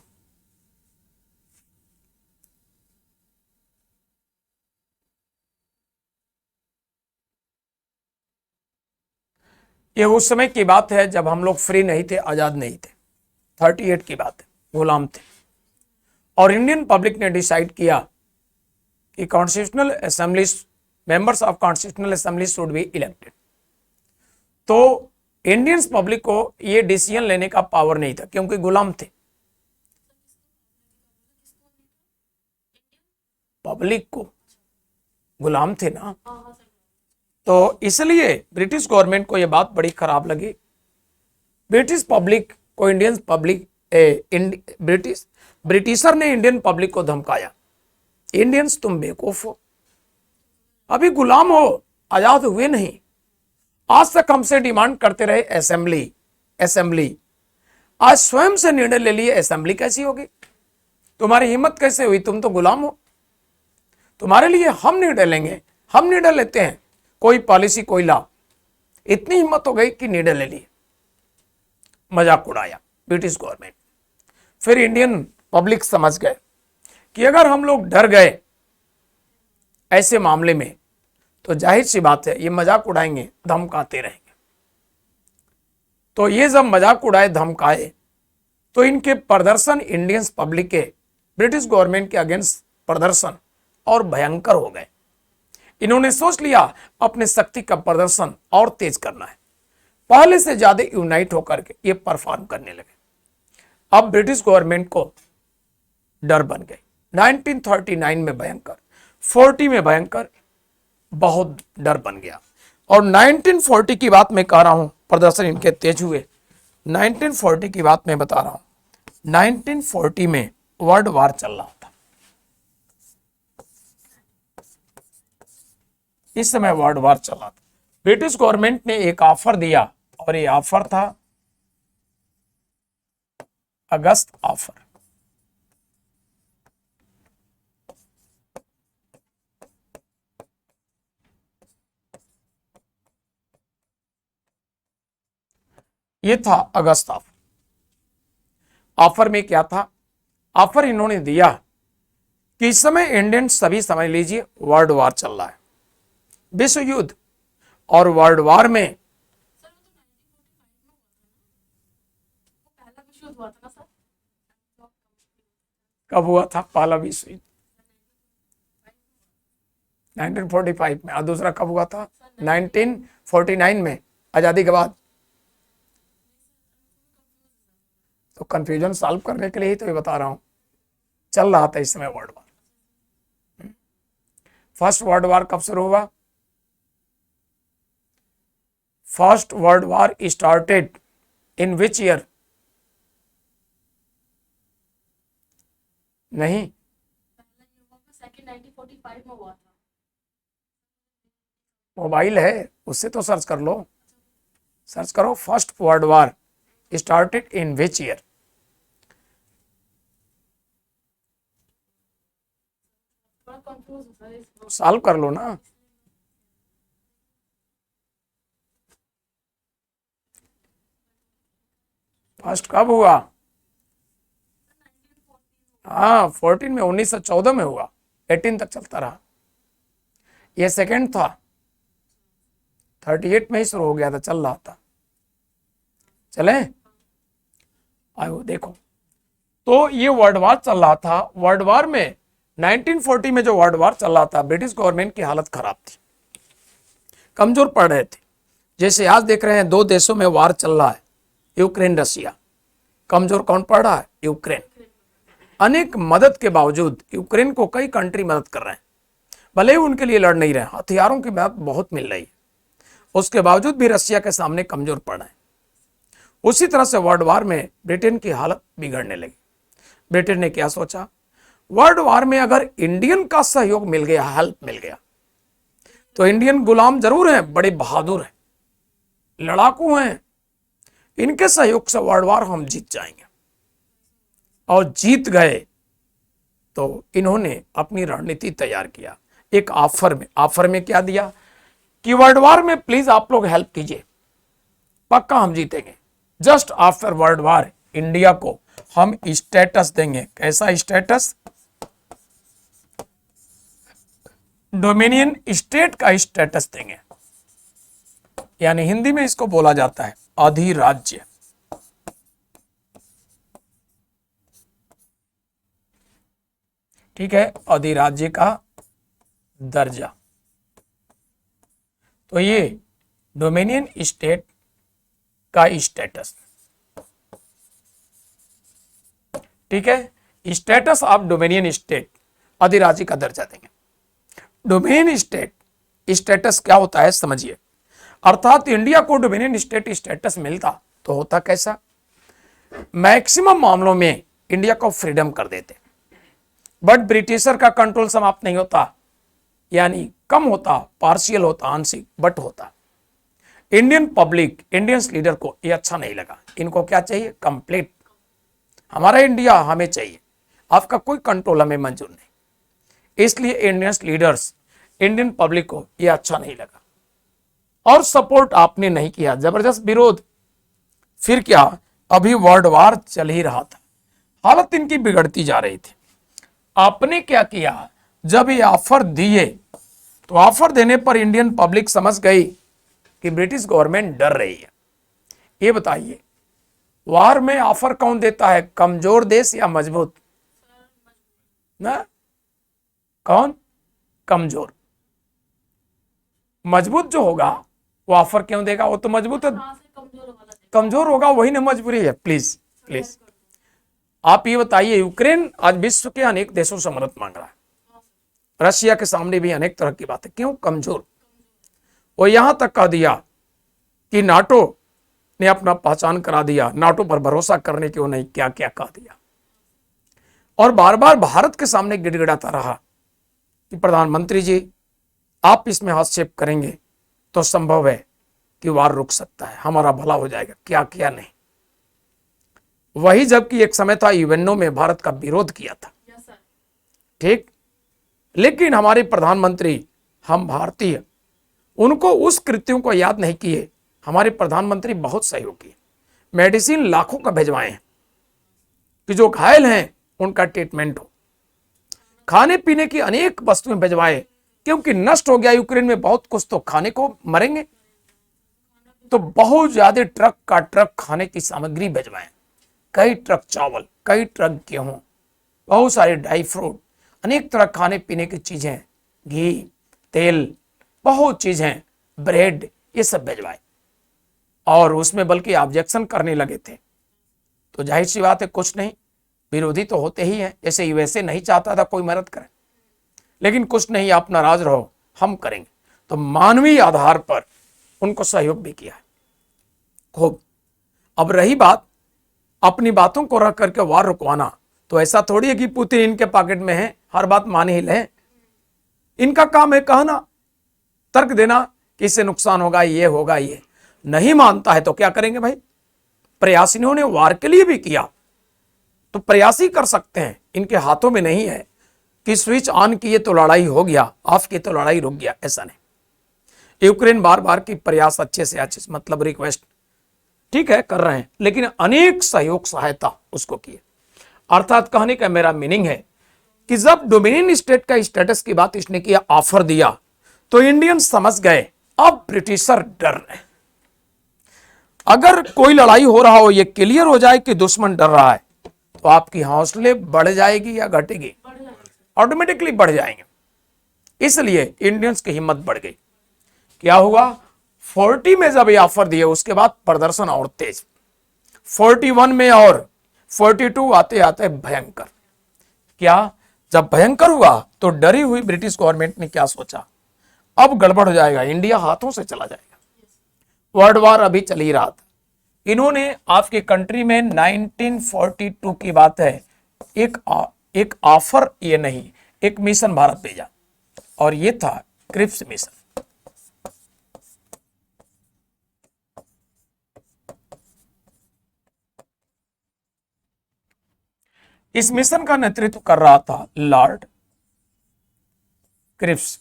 ये उस समय की बात है जब हम लोग फ्री नहीं थे, आजाद नहीं थे, 38 की बात है, गुलाम थे। और इंडियन पब्लिक ने डिसाइड किया कि constitutional assembly, members of constitutional assembly should be elected. तो इंडियंस पब्लिक को ये डिसीजन लेने का पावर नहीं था क्योंकि गुलाम थे। पब्लिक को, गुलाम थे ना, तो इसलिए ब्रिटिश गवर्नमेंट को यह बात बड़ी खराब लगी। ब्रिटिश पब्लिक को, इंडियन पब्लिक, ब्रिटिशर ने इंडियन पब्लिक को धमकाया, इंडियंस तुम बेवकूफ हो, अभी गुलाम हो, आजाद हुए नहीं। आज तक हमसे डिमांड करते रहे असेंबली, आज स्वयं से निर्णय ले लिए, असेंबली कैसी होगी? तुम्हारी हिम्मत कैसे हुई? तुम तो गुलाम हो, तुम्हारे लिए हम निर्णय लेंगे, हम निर्णय लेते हैं, कोई पॉलिसी, कोई लॉ। इतनी हिम्मत हो गई कि निर्णय ले लिए, मजाक उड़ाया ब्रिटिश गवर्नमेंट। फिर इंडियन पब्लिक समझ गए कि अगर हम लोग डर गए ऐसे मामले में तो जाहिर सी बात है ये मजाक उड़ाएंगे, धमकाते रहेंगे। तो ये जब मजाक उड़ाए, धमकाए, तो इनके प्रदर्शन, इंडियन पब्लिक के ब्रिटिश गवर्नमेंट के अगेंस्ट प्रदर्शन और भयंकर हो गए। इन्होंने सोच लिया अपने शक्ति का प्रदर्शन और तेज करना है, पहले से ज्यादा यूनाइट होकर के ये परफॉर्म करने लगे। अब ब्रिटिश गवर्नमेंट को डर बन गई। 1939 में भयंकर, 40 में भयंकर, बहुत डर बन गया। और 1940 की बात मैं कह रहा हूं, प्रदर्शन इनके तेज हुए। 1940 की बात मैं बता रहा हूं, 1940 में वर्ल्ड वार चल रहा था, इस समय वर्ल्ड वार चल रहा था। ब्रिटिश गवर्नमेंट ने एक ऑफर दिया और ये ऑफर था अगस्त ऑफर। ये था अगस्त ऑफर। ऑफर में क्या था? ऑफर इन्होंने दिया कि इस समय इंडियन सभी समझ लीजिए वर्ल्ड वार चल रहा है, विश्व युद्ध, और वर्ल्ड वार में सर वो तो 1945 में हुआ था ना, वो पहला विश्व युद्ध हुआ था ना सर? कब हुआ था पहला विश्व युद्ध? 1945 में। और दूसरा कब हुआ था? 1949 में, आजादी के बाद। तो कंफ्यूजन सॉल्व करने के लिए ही तो ये बता रहा हूं, चल रहा था इस समय world war. First world war कब शुरू हुआ? First world war started in which year? नहीं, पहला युद्ध सेकंड 1945 में हुआ था। मोबाइल है उससे तो सर्च कर लो, सर्च करो first world war started in which year. थोड़ा कंफ्यूज हूँ सर इस सॉल्व कर लो ना। फर्स्ट कब हुआ? हाँ 14 में, 1914 में हुआ, 18 तक चलता रहा। ये सेकंड था, 38 में ही शुरू हो गया था, चल रहा था। चले आयो देखो, तो ये वर्ल्ड वार चल रहा था। वर्ल्ड वार में 1940 में जो वर्ल्ड वार चल रहा था, ब्रिटिश गवर्नमेंट की हालत खराब थी, कमजोर पड़ रहे थे। जैसे आज देख रहे हैं दो देशों में वार चल रहा है, यूक्रेन रशिया। कमजोर कौन पड़ रहा है? यूक्रेन। अनेक मदद के बावजूद यूक्रेन को कई कंट्री मदद कर रहे हैं, भले ही उनके लिए लड़ नहीं रहे, हथियारों की मदद बहुत मिल रही है, उसके बावजूद भी रशिया के सामने कमजोर पड़ रहे हैं। उसी तरह से वर्ल्ड वार में ब्रिटेन की हालत बिगड़ने लगी। ब्रिटेन ने क्या सोचा, वर्ल्ड वार में अगर इंडियन का सहयोग मिल गया, हेल्प मिल गया, तो इंडियन गुलाम जरूर हैं, बड़े बहादुर हैं, लड़ाकू हैं, इनके सहयोग से वर्ल्ड वार हम जीत जाएंगे। और जीत गए तो इन्होंने अपनी रणनीति तैयार किया। एक ऑफर में क्या दिया कि वर्ल्ड वार में प्लीज आप लोग हेल्प कीजिए, पक्का हम जीतेंगे। Just after world war India को हम स्टेटस देंगे। कैसा स्टेटस? डोमिनियन स्टेट का स्टेटस देंगे, यानी हिंदी में इसको बोला जाता है अधिराज्य। ठीक है, अधिराज्य का दर्जा। तो ये डोमिनियन स्टेट का स्टेटस, ठीक है, स्टेटस ऑफ डोमिनियन स्टेट, अधिराज्य का दर्जा देंगे। डोमिनियन स्टेट स्टेटस क्या होता है समझिए, अर्थात इंडिया को डोमिनियन स्टेट स्टेटस मिलता तो होता कैसा, मैक्सिमम मामलों में इंडिया को फ्रीडम कर देते, बट ब्रिटिशर का कंट्रोल समाप्त नहीं होता, यानी कम होता, पार्शियल होता, आंशिक, बट होता। इंडियन पब्लिक, इंडियंस लीडर को ये अच्छा नहीं लगा। इनको क्या चाहिए? कंप्लीट, हमारा इंडिया हमें चाहिए, आपका कोई कंट्रोल हमें मंजूर नहीं। इसलिए इंडियंस लीडर्स, इंडियन पब्लिक को ये अच्छा नहीं लगा और सपोर्ट आपने नहीं किया, जबरदस्त विरोध। फिर क्या, अभी वर्ल्ड वार चल ही रहा था, हालत इनकी बिगड़ती जा रही थी। आपने क्या किया, जब ये ऑफर दिए तो ऑफर देने पर इंडियन पब्लिक समझ गई कि ब्रिटिश गवर्नमेंट डर रही है। ये बताइए, वार में ऑफर कौन देता है, कमजोर देश या मजबूत? ना, कौन? कमजोर। मजबूत जो होगा वो ऑफर क्यों देगा? वो तो मजबूत है, कहाँ से कमजोर वाला देखा? कमजोर होगा वही ना मजबूरी है। प्लीज प्लीज आप ये बताइए, यूक्रेन आज विश्व के अनेक देशों से मदद मांग रहा है, रशिया के सामने भी अनेक तरह की बातें, क्यों? कमजोर। वो यहां तक कह दिया कि नाटो ने अपना पहचान करा दिया, नाटो पर भरोसा करने की वो नहीं, क्या क्या कह दिया। और बार बार भारत के सामने गिड़गिड़ाता रहा कि प्रधानमंत्री जी आप इसमें हस्तक्षेप करेंगे तो संभव है कि वार रुक सकता है, हमारा भला हो जाएगा, क्या क्या नहीं। वही जबकि एक समय था यूएनओ में भारत का विरोध किया था, यस सर। ठीक, लेकिन हमारे प्रधानमंत्री, हम भारतीय, उनको उस कृत्यों को याद नहीं किए। हमारे प्रधानमंत्री बहुत सहयोग किए, मेडिसिन लाखों का भिजवाए हैं कि जो घायल हैं उनका ट्रीटमेंट हो। खाने पीने की अनेक वस्तुएं भिजवाए, क्योंकि नष्ट हो गया यूक्रेन में बहुत कुछ, तो खाने को मरेंगे। तो बहुत ज्यादा ट्रक का ट्रक खाने की सामग्री भिजवाए, कई ट्रक चावल, कई ट्रक गेहूं, बहुत सारे ड्राई फ्रूट, अनेक तरह खाने पीने की चीजें, घी, तेल, बहुत चीजें, ब्रेड, ये सब भिजवाए। और उसमें बल्कि ऑब्जेक्शन करने लगे थे। तो जाहिर सी बात है, कुछ नहीं, विरोधी तो होते ही हैं। जैसे यूएसए नहीं चाहता था कोई मदद करे, लेकिन कुछ नहीं, आप नाराज रहो, हम करेंगे। तो मानवीय आधार पर उनको सहयोग भी किया है खूब। अब रही बात अपनी बातों को रख करके वार रुकवाना, तो ऐसा थोड़ी है कि पुतिन इनके पॉकेट में है, हर बात मान ही लें। इनका काम है कहना, तर्क देना कि इससे नुकसान होगा, ये होगा, ये नहीं मानता है तो क्या करेंगे भाई। प्रयास इन्होंने वार के लिए भी किया, तो प्रयास ही कर सकते हैं, इनके हाथों में नहीं है कि स्विच ऑन किए तो लड़ाई हो गया, ऑफ किए तो लड़ाई रुक गया, ऐसा नहीं। यूक्रेन बार बार की प्रयास अच्छे से अच्छे, मतलब रिक्वेस्ट ठीक है कर रहे हैं, लेकिन अनेक सहयोग सहायता उसको किए। अर्थात कहने का मेरा मीनिंग है कि जब डोमिनियन स्टेट का स्टेटस की बात इसने किया, ऑफर दिया, तो इंडियन समझ गए अब ब्रिटिशर डर रहे। अगर कोई लड़ाई हो रहा हो, ये क्लियर हो जाए कि दुश्मन डर रहा है, तो आपकी हौसले बढ़ जाएगी या घटेगी? ऑटोमेटिकली बढ़ जाएंगे। इसलिए इंडियंस की हिम्मत बढ़ गई। क्या हुआ, 40 में जब ये ऑफर दिए, उसके बाद प्रदर्शन और तेज, 41 में और 42 आते आते भयंकर। क्या जब भयंकर हुआ तो डरी हुई ब्रिटिश गवर्नमेंट ने क्या सोचा, अब गड़बड़ हो जाएगा, इंडिया हाथों से चला जाएगा। वर्ल्ड वॉर अभी चल ही रहा था। इन्होंने आपके कंट्री में 1942 की बात है, एक ऑफर, ये नहीं, एक मिशन भारत भेजा, और ये था क्रिप्स मिशन। इस मिशन का नेतृत्व कर रहा था लॉर्ड क्रिप्स।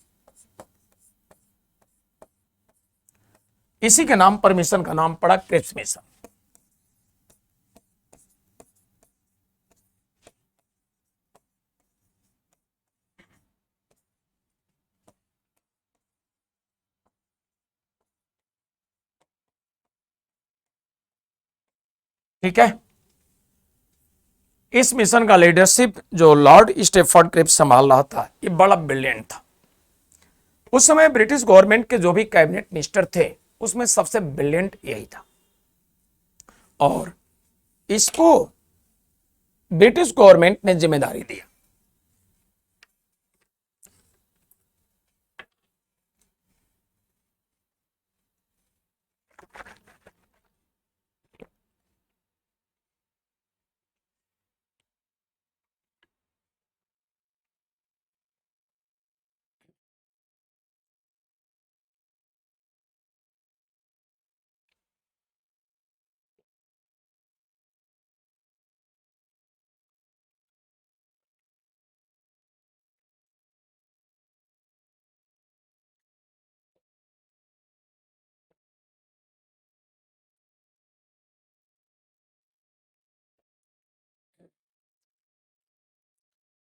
इसी के नाम पर मिशन का नाम पड़ा क्रिप्स मिशन। ठीक है, इस मिशन का लीडरशिप जो लॉर्ड स्टेफर्ड क्रिप्स संभाल रहा था, ये बड़ा ब्रिलियंट था। उस समय ब्रिटिश गवर्नमेंट के जो भी कैबिनेट मिनिस्टर थे, उसमें सबसे ब्रिलियंट यही था। और इसको ब्रिटिश गवर्नमेंट ने जिम्मेदारी दिया।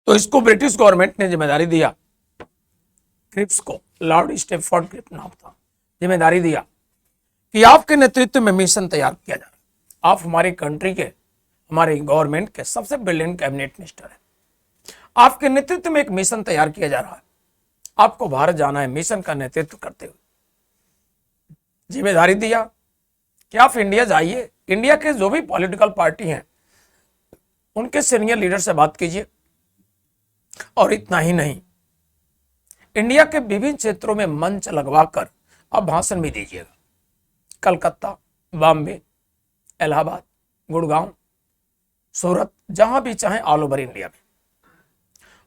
तो इसको ब्रिटिश गवर्नमेंट ने जिम्मेदारी दिया, क्रिप्स को, लॉर्ड स्टेफर्ड क्रिप्स नाम था, जिम्मेदारी दिया कि आपके नेतृत्व में मिशन तैयार किया जा रहा है। आप हमारी कंट्री के, हमारे गवर्नमेंट के सबसे ब्रिलियंट कैबिनेट मिनिस्टर हैं। आपके नेतृत्व में एक मिशन तैयार किया जा रहा है, आपको भारत जाना है मिशन का नेतृत्व करते हुए। जिम्मेदारी दिया कि आप इंडिया जाइए, इंडिया के जो भी पॉलिटिकल पार्टी हैं उनके सीनियर लीडर से बात कीजिए, और इतना ही नहीं, इंडिया के विभिन्न क्षेत्रों में मंच लगवाकर आप भाषण भी दीजिएगा। कलकत्ता, बॉम्बे, इलाहाबाद, गुड़गांव, सूरत, जहां भी चाहें ऑल ओवर इंडिया में।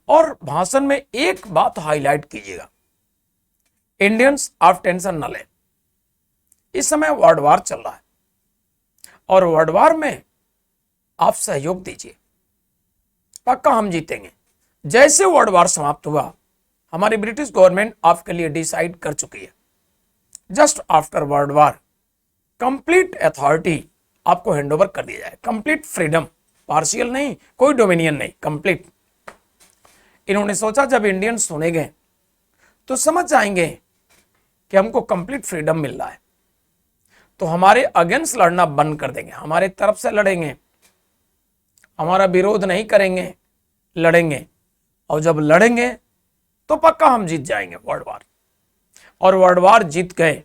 और भाषण में एक बात हाईलाइट कीजिएगा, इंडियंस आप टेंशन न लें, इस समय वर्ल्ड वार चल रहा है, और वर्ल्ड वार में आप सहयोग दीजिए, पक्का हम जीतेंगे। जैसे वर्ल्ड वार समाप्त हुआ, हमारी ब्रिटिश गवर्नमेंट आपके लिए डिसाइड कर चुकी है, just after world war complete authority आपको हैंडओवर कर दिया जाए। कंप्लीट फ्रीडम, पार्शियल नहीं, कोई डोमिनियन नहीं, कंप्लीट। इन्होंने सोचा जब इंडियन सुनेंगे तो समझ जाएंगे कि हमको कंप्लीट फ्रीडम मिल रहा है, तो हमारे अगेंस्ट लड़ना बंद कर देंगे, हमारे तरफ से लड़ेंगे, हमारा विरोध नहीं करेंगे, लड़ेंगे। और जब लड़ेंगे तो पक्का हम जीत जाएंगे वर्ल्ड वार। और वर्ल्ड वार जीत गए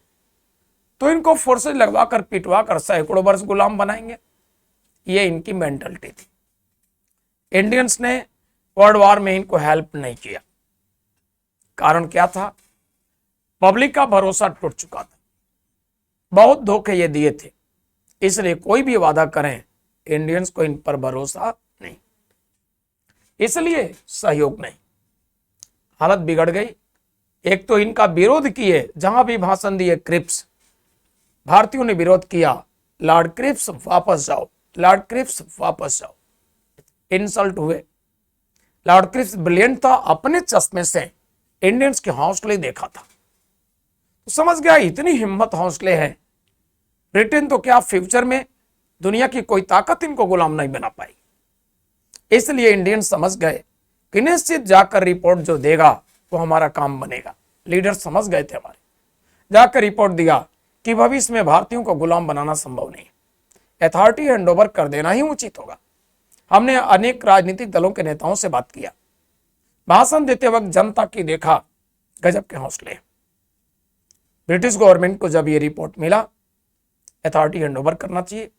तो इनको फोर्सेज लगवा कर पिटवा कर सैकड़ों वर्ष गुलाम बनाएंगे। ये इनकी मेंटलिटी थी। इंडियंस ने वर्ल्ड वार में इनको हेल्प नहीं किया। कारण क्या था? पब्लिक का भरोसा टूट चुका था, बहुत धोखे ये दिए थे, इसलिए कोई भी वादा करें इंडियंस को इन पर भरोसा नहीं, इसलिए सहयोग नहीं। हालत बिगड़ गई। एक तो इनका विरोध किए, जहां भी भाषण दिए क्रिप्स, भारतीयों ने विरोध किया, लॉर्ड क्रिप्स वापस जाओ, लॉर्ड क्रिप्स वापस जाओ, इंसल्ट हुए। लॉर्ड क्रिप्स ब्रिलियंट था, अपने चश्मे से इंडियंस के हौसले देखा था, तो समझ गया इतनी हिम्मत हौसले हैं, ब्रिटेन तो क्या फ्यूचर में दुनिया की कोई ताकत इनको गुलाम नहीं बना पाई। इसलिए इंडियन समझ गए कि निश्चित जाकर रिपोर्ट जो देगा वो हमारा काम बनेगा। लीडर समझ गए थे हमारे, जाकर रिपोर्ट दिया कि भविष्य में भारतीयों को गुलाम बनाना संभव नहीं, अथॉरिटी हैंडओवर कर देना ही उचित होगा। हमने अनेक राजनीतिक दलों के नेताओं से बात किया, भाषण देते वक्त जनता की देखा गजब के हौसले। ब्रिटिश गवर्नमेंट को जब ये रिपोर्ट मिला अथॉरिटी हैंडओवर करना चाहिए,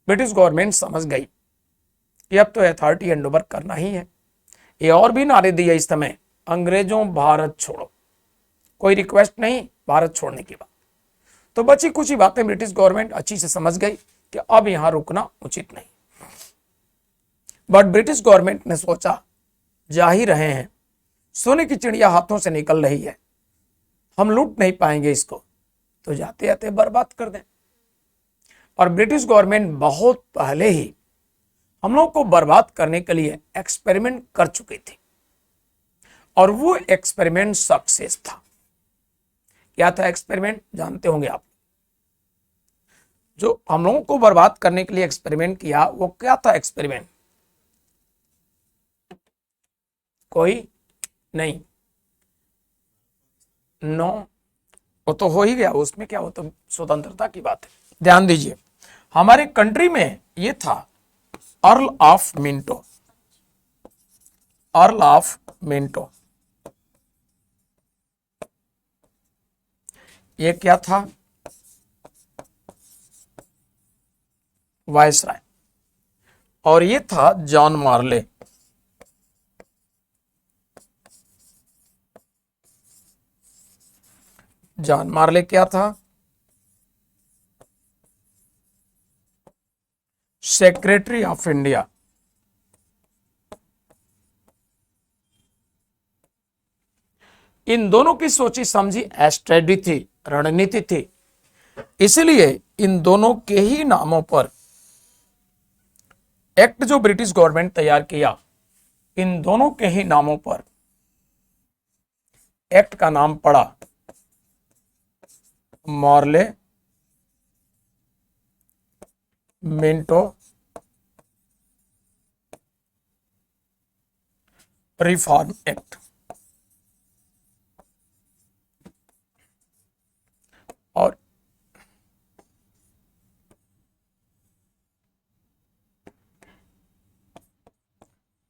ब्रिटिश गवर्नमेंट समझ गई कि अब तो अथॉरिटी हैंडओवर करना ही है। ये और भी नारे दिए इस समय, अंग्रेजों भारत छोड़ो, कोई रिक्वेस्ट नहीं भारत छोड़ने की बात। तो बची कुछ ही बातें ब्रिटिश गवर्नमेंट अच्छी से समझ गई कि अब यहां रुकना उचित नहीं। बट ब्रिटिश गवर्नमेंट ने सोचा जा ही रहे हैं, सोने की चिड़िया हाथों से निकल रही है, हम लूट नहीं पाएंगे इसको, तो जाते जाते बर्बाद कर दें। और ब्रिटिश गवर्नमेंट बहुत पहले ही हम लोग को बर्बाद करने के लिए एक्सपेरिमेंट कर चुकी थी, और वो एक्सपेरिमेंट सक्सेस था। क्या था एक्सपेरिमेंट? जानते होंगे आप। जो हम लोगों को बर्बाद करने के लिए एक्सपेरिमेंट किया वो क्या था एक्सपेरिमेंट? कोई नहीं? नो, वो तो हो ही गया, उसमें क्या हो, तो स्वतंत्रता की बात है। ध्यान दीजिए, हमारे कंट्री में ये था earl of Minto, earl of Minto. ये क्या था? वायसराय। और ये था जॉन मार्ले। जॉन मार्ले क्या था? Secretary of India. इन दोनों की सोची समझी स्ट्रेटजी थी, रणनीति थी, इसलिए इन दोनों के ही नामों पर एक्ट जो ब्रिटिश गवर्नमेंट तैयार किया, इन दोनों के ही नामों पर एक्ट का नाम पड़ा मॉर्ले मिंटो रिफॉर्म एक्ट।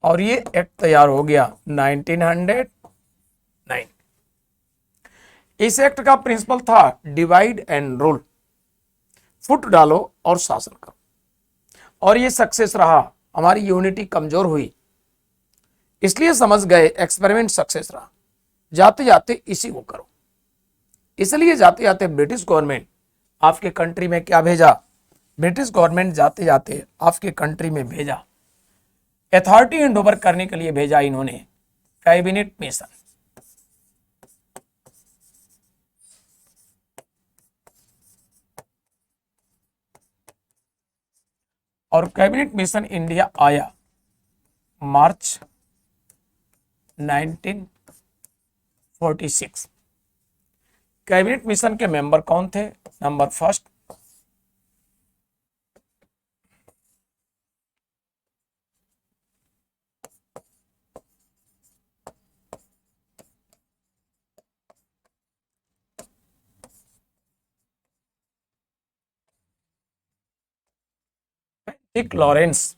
और ये एक्ट तैयार हो गया 1909। इस एक्ट का प्रिंसिपल था डिवाइड एंड रूल, फुट डालो और शासन करो। और ये सक्सेस रहा, हमारी यूनिटी कमजोर हुई, इसलिए समझ गए एक्सपेरिमेंट सक्सेस रहा, जाते जाते इसी को करो। इसलिए जाते जाते ब्रिटिश गवर्नमेंट आपके कंट्री में क्या भेजा? ब्रिटिश गवर्नमेंट जाते जाते आपके कंट्री में भेजा, अथॉरिटी हैंडओवर करने के लिए भेजा इन्होंने कैबिनेट मिशन। और कैबिनेट मिशन इंडिया आया मार्च 1946। कैबिनेट मिशन के मेंबर कौन थे? Number first Pethick Lawrence,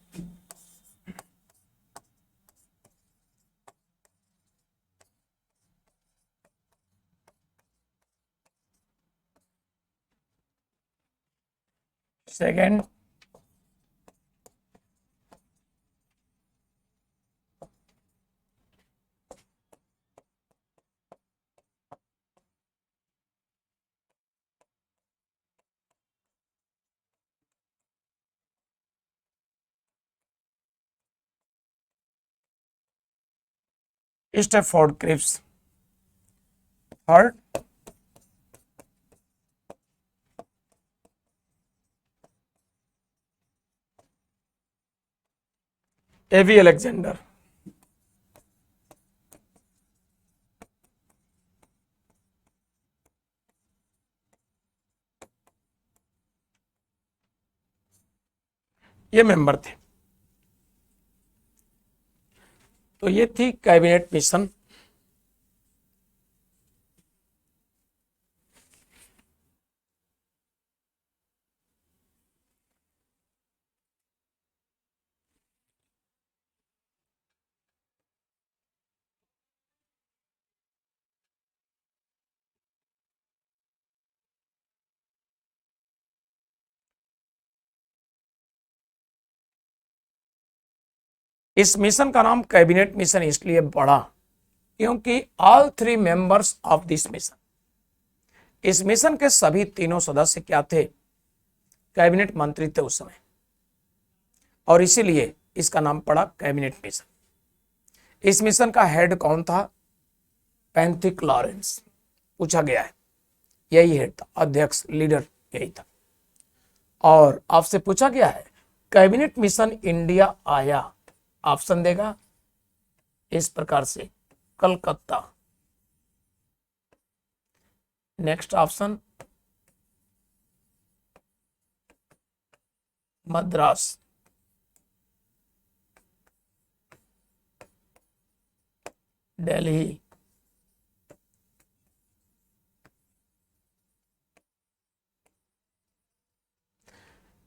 second Stafford Cripps, third A V Alexander, ये मेंबर थे। तो ये थी कैबिनेट मिशन। इस मिशन का नाम कैबिनेट मिशन इसलिए पड़ा क्योंकि all three members of this mission, इस मिशन के सभी तीनों सदस्य क्या थे? कैबिनेट मंत्री थे उस समय, और इसीलिए इसका नाम पड़ा कैबिनेट मिशन। इस मिशन का हेड कौन था? पैंथिक लॉरेंस, पूछा गया है, यही हेड था, अध्यक्ष, लीडर यही था। और आपसे पूछा गया है कैबिनेट मिशन इंडिया आया, ऑप्शन देगा इस प्रकार से, Calcutta, next option Madras, Delhi,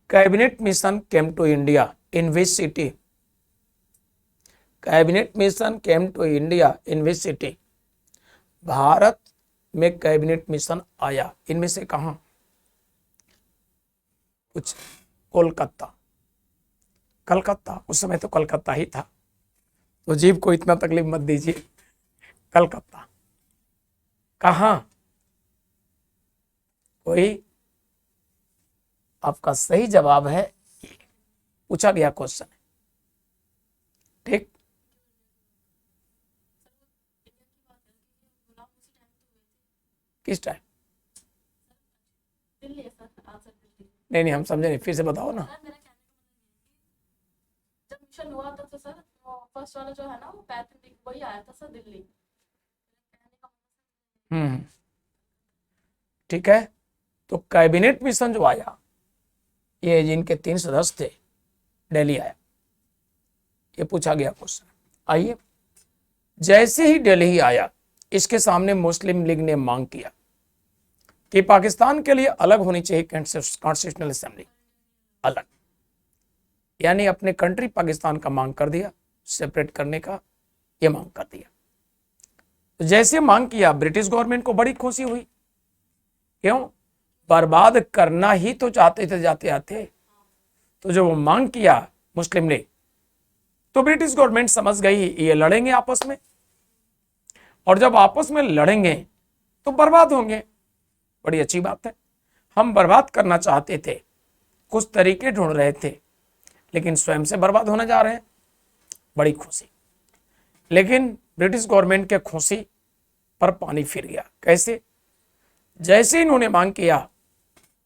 cabinet mission came to India in which city? Cabinet mission came to India in which city? Bharat में कैबिनेट मिशन आया इनमें से कहां? कुछ कोलकाता, कलकत्ता, उस समय तो कलकत्ता ही था, तो जीव को इतना तकलीफ मत दीजिए। कलकत्ता कहां? कोई आपका सही जवाब है, पूछा गया क्वेश्चन, ठीक। किस टाइम? दिल्ली है सर, आंसर दिल्ली। नहीं हम समझे नहीं, फिर से बताओ ना। सर मेरा कहने का मतलब ये है कि जब मिशन हुआ था तो सर वो फर्स्ट वाला जो है ना वो पैंथेटिक वही आया था सर, दिल्ली। कहने का हम्म, ठीक है। तो कैबिनेट मिशन जो आया, ये जिनके 3 सदस्य थे, दिल्ली आया, ये पूछा गया क्वेश्चन। आइए, जैसे ही दिल्ली आया, इसके सामने मुस्लिम लीग ने मांग किया कि पाकिस्तान के लिए अलग होनी चाहिए कॉन्स्टिट्यूशनल असेंबली, अलग, यानी अपने कंट्री पाकिस्तान का मांग कर दिया, सेपरेट करने का ये मांग कर दिया। तो जैसे मांग किया, ब्रिटिश गवर्नमेंट को बड़ी खुशी हुई। क्यों? बर्बाद करना ही तो चाहते थे जाते आते। तो जब वो मांग किया मुस्लिम लीग, तो ब्रिटिश गवर्नमेंट समझ गई ये लड़ेंगे आपस में, और जब आपस में लड़ेंगे तो बर्बाद होंगे। बड़ी अच्छी बात है, हम बर्बाद करना चाहते थे, कुछ तरीके ढूंढ रहे थे, लेकिन स्वयं से बर्बाद होने जा रहे हैं, बड़ी खुशी। लेकिन ब्रिटिश गवर्नमेंट के खुशी पर पानी फिर गया। कैसे? जैसे इन्होंने मांग किया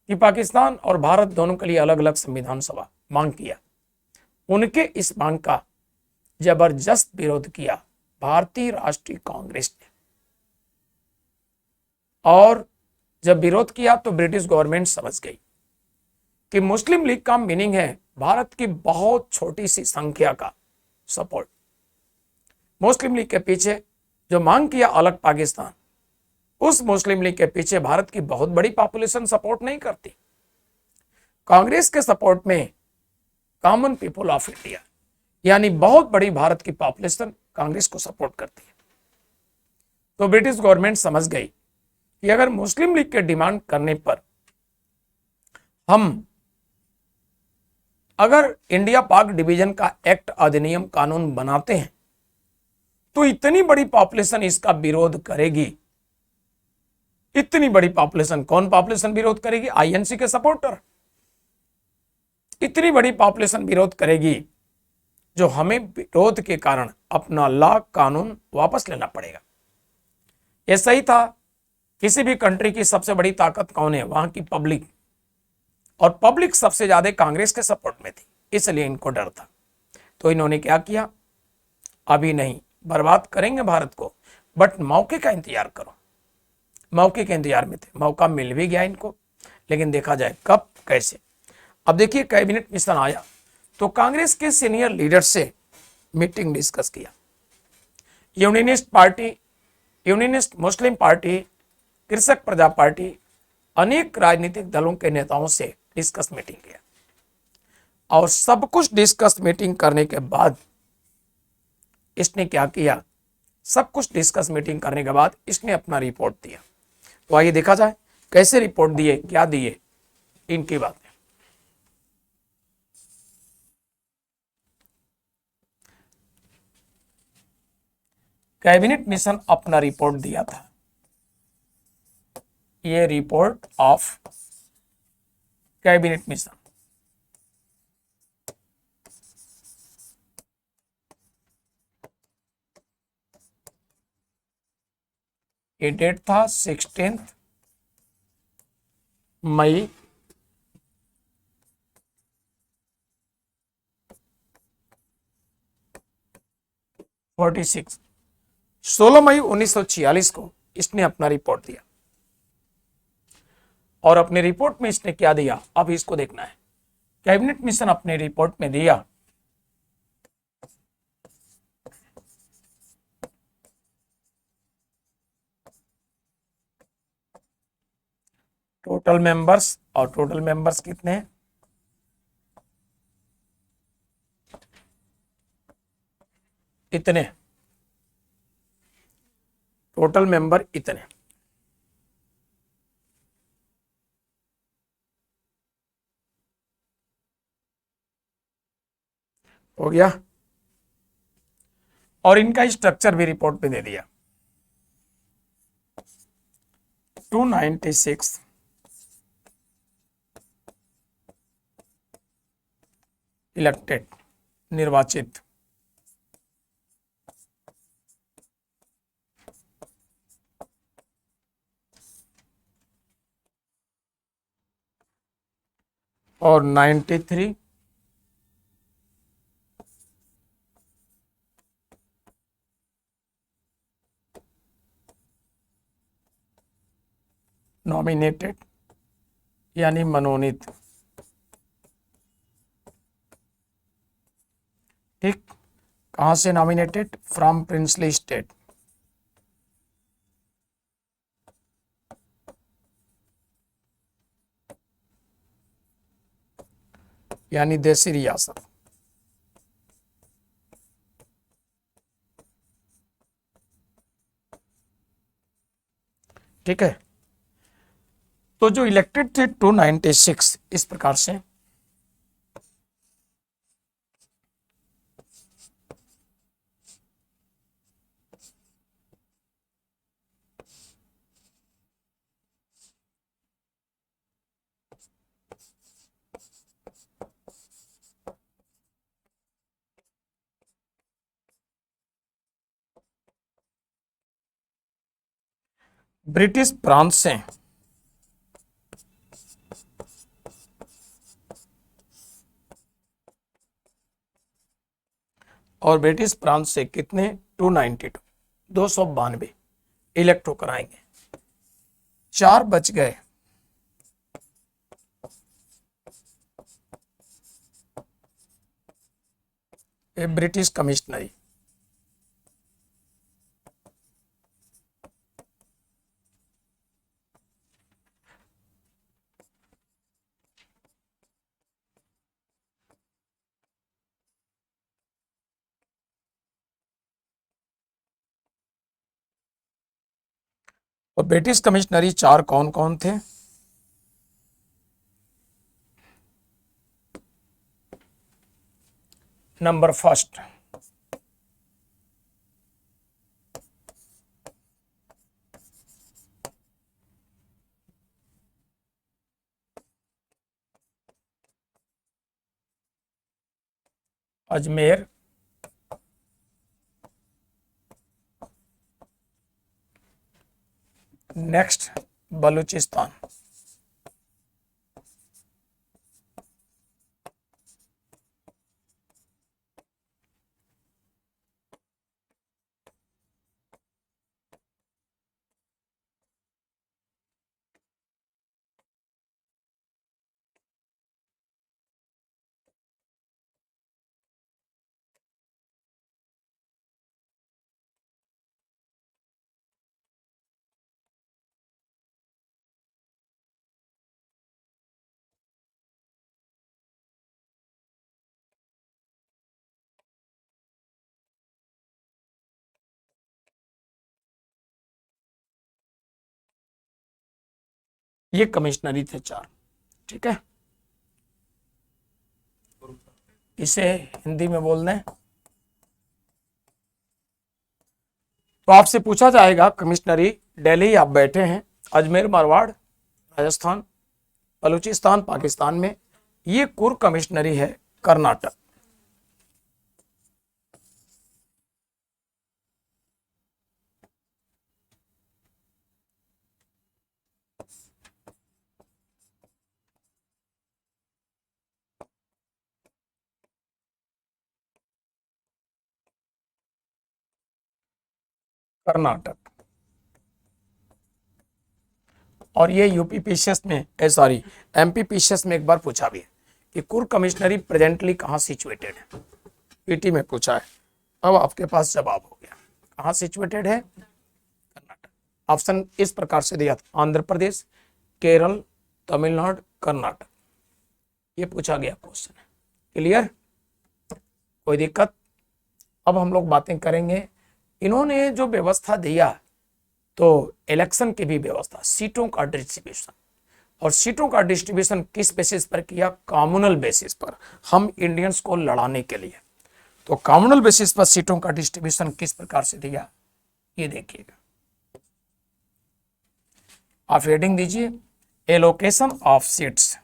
कि पाकिस्तान और भारत दोनों के लिए अलग अलग संविधान सभा मांग किया, उनके इस मांग का जबरदस्त विरोध किया भारतीय राष्ट्रीय कांग्रेस ने। और जब विरोध किया तो ब्रिटिश गवर्नमेंट समझ गई कि मुस्लिम लीग का मीनिंग है भारत की बहुत छोटी सी संख्या का सपोर्ट। मुस्लिम लीग के पीछे जो मांग किया अलग पाकिस्तान, उस मुस्लिम लीग के पीछे भारत की बहुत बड़ी पॉपुलेशन सपोर्ट नहीं करती। कांग्रेस के सपोर्ट में कॉमन पीपल ऑफ इंडिया, यानी बहुत बड़ी भारत की पॉपुलेशन कांग्रेस को सपोर्ट करती है। तो ब्रिटिश गवर्नमेंट समझ गई कि अगर मुस्लिम लीग के डिमांड करने पर हम अगर इंडिया पाक डिवीजन का एक्ट अधिनियम कानून बनाते हैं तो इतनी बड़ी पॉपुलेशन इसका विरोध करेगी। इतनी बड़ी पॉपुलेशन, कौन पॉपुलेशन विरोध करेगी? आईएनसी के सपोर्टर। इतनी बड़ी पॉपुलेशन विरोध करेगी जो हमें विरोध के कारण अपना लॉ कानून वापस लेना पड़ेगा। यह सही था। किसी भी कंट्री की सबसे बड़ी ताकत कौन है? वहां की पब्लिक, और पब्लिक सबसे ज्यादा कांग्रेस के सपोर्ट में थी, इसलिए इनको डर था। तो इन्होंने क्या किया? अभी नहीं, बर्बाद करेंगे भारत को, बट मौके का इंतजार करो। मौके के इंतजार में थे, मौका मिल भी गया इनको, लेकिन देखा जाए कब कैसे। अब देखिए, कैबिनेट मिशन आया तो कांग्रेस के सीनियर लीडर से मीटिंग डिस्कस किया। Unionist party, unionist Muslim party, कृषक प्रजा पार्टी, अनेक राजनीतिक दलों के नेताओं से डिस्कस मीटिंग किया। और सब कुछ डिस्कस मीटिंग करने के बाद इसने क्या किया? सब कुछ डिस्कस मीटिंग करने के बाद इसने अपना रिपोर्ट दिया। तो आइए देखा जाए कैसे रिपोर्ट दिए, क्या दिए, इनकी बातें। कैबिनेट मिशन अपना रिपोर्ट दिया था। ये रिपोर्ट ऑफ कैबिनेट मिशन, ये डेट था 16 मई 46, 16 मई 1946 को इसने अपना रिपोर्ट दिया। और अपने रिपोर्ट में इसने क्या दिया, अब इसको देखना है। कैबिनेट मिशन अपने रिपोर्ट में दिया टोटल मेंबर्स, और टोटल मेंबर्स कितने हैं? इतने। टोटल मेंबर इतने। हो गया। और इनका स्ट्रक्चर भी रिपोर्ट में दे दिया। 296 इलेक्टेड, निर्वाचित, और 93 नॉमिनेटेड, यानी मनोनीत। ठीक, कहां से नॉमिनेटेड? फ्रॉम प्रिंसली स्टेट, यानी देसी रियासत। ठीक है। तो जो इलेक्टेड थे 296 इस प्रकार से। ब्रिटिश फ्रांस से और ब्रिटिश फ्रांस से कितने? 292, 292 इलेक्ट होकर आएंगे। 4 बच गए। ये ब्रिटिश कमिश्नरी, और ब्रिटिश कमिश्नरी 4 कौन कौन थे? Number first, Ajmer, next Balochistan, ये कमिश्नरी थे 4। ठीक है, इसे हिंदी में बोल दें तो आपसे पूछा जाएगा कमिश्नरी दिल्ली, आप बैठे हैं, अजमेर मारवाड़ राजस्थान, बलूचिस्तान पाकिस्तान में, ये कुर कमिश्नरी है कर्नाटक। कर्नाटक। और ये यूपी पीसीएस में सॉरी एमपी पीसीएस में एक बार पूछा भी है कि कुर कमिश्नरी प्रेजेंटली कहाँ सिचुएटेड है, पीटी में पूछा है। अब आपके पास जवाब हो गया, कहाँ सिचुएटेड है? कर्नाटक। ऑप्शन इस प्रकार से दिया था, आंध्र प्रदेश, केरल, तमिलनाडु, कर्नाटक। ये पूछा गया क्वेश्चन है। क्लियर, कोई दिक्कत? अब हम लोग बातें करेंगे, इन्होंने जो व्यवस्था दिया तो इलेक्शन की भी व्यवस्था, सीटों का डिस्ट्रीब्यूशन, और सीटों का डिस्ट्रीब्यूशन किस बेसिस पर किया? कम्युनल बेसिस पर, हम इंडियंस को लड़ाने के लिए। तो कम्युनल बेसिस पर सीटों का डिस्ट्रीब्यूशन किस प्रकार से दिया, ये देखिएगा। आप हेडिंग दीजिए, allocation of seats.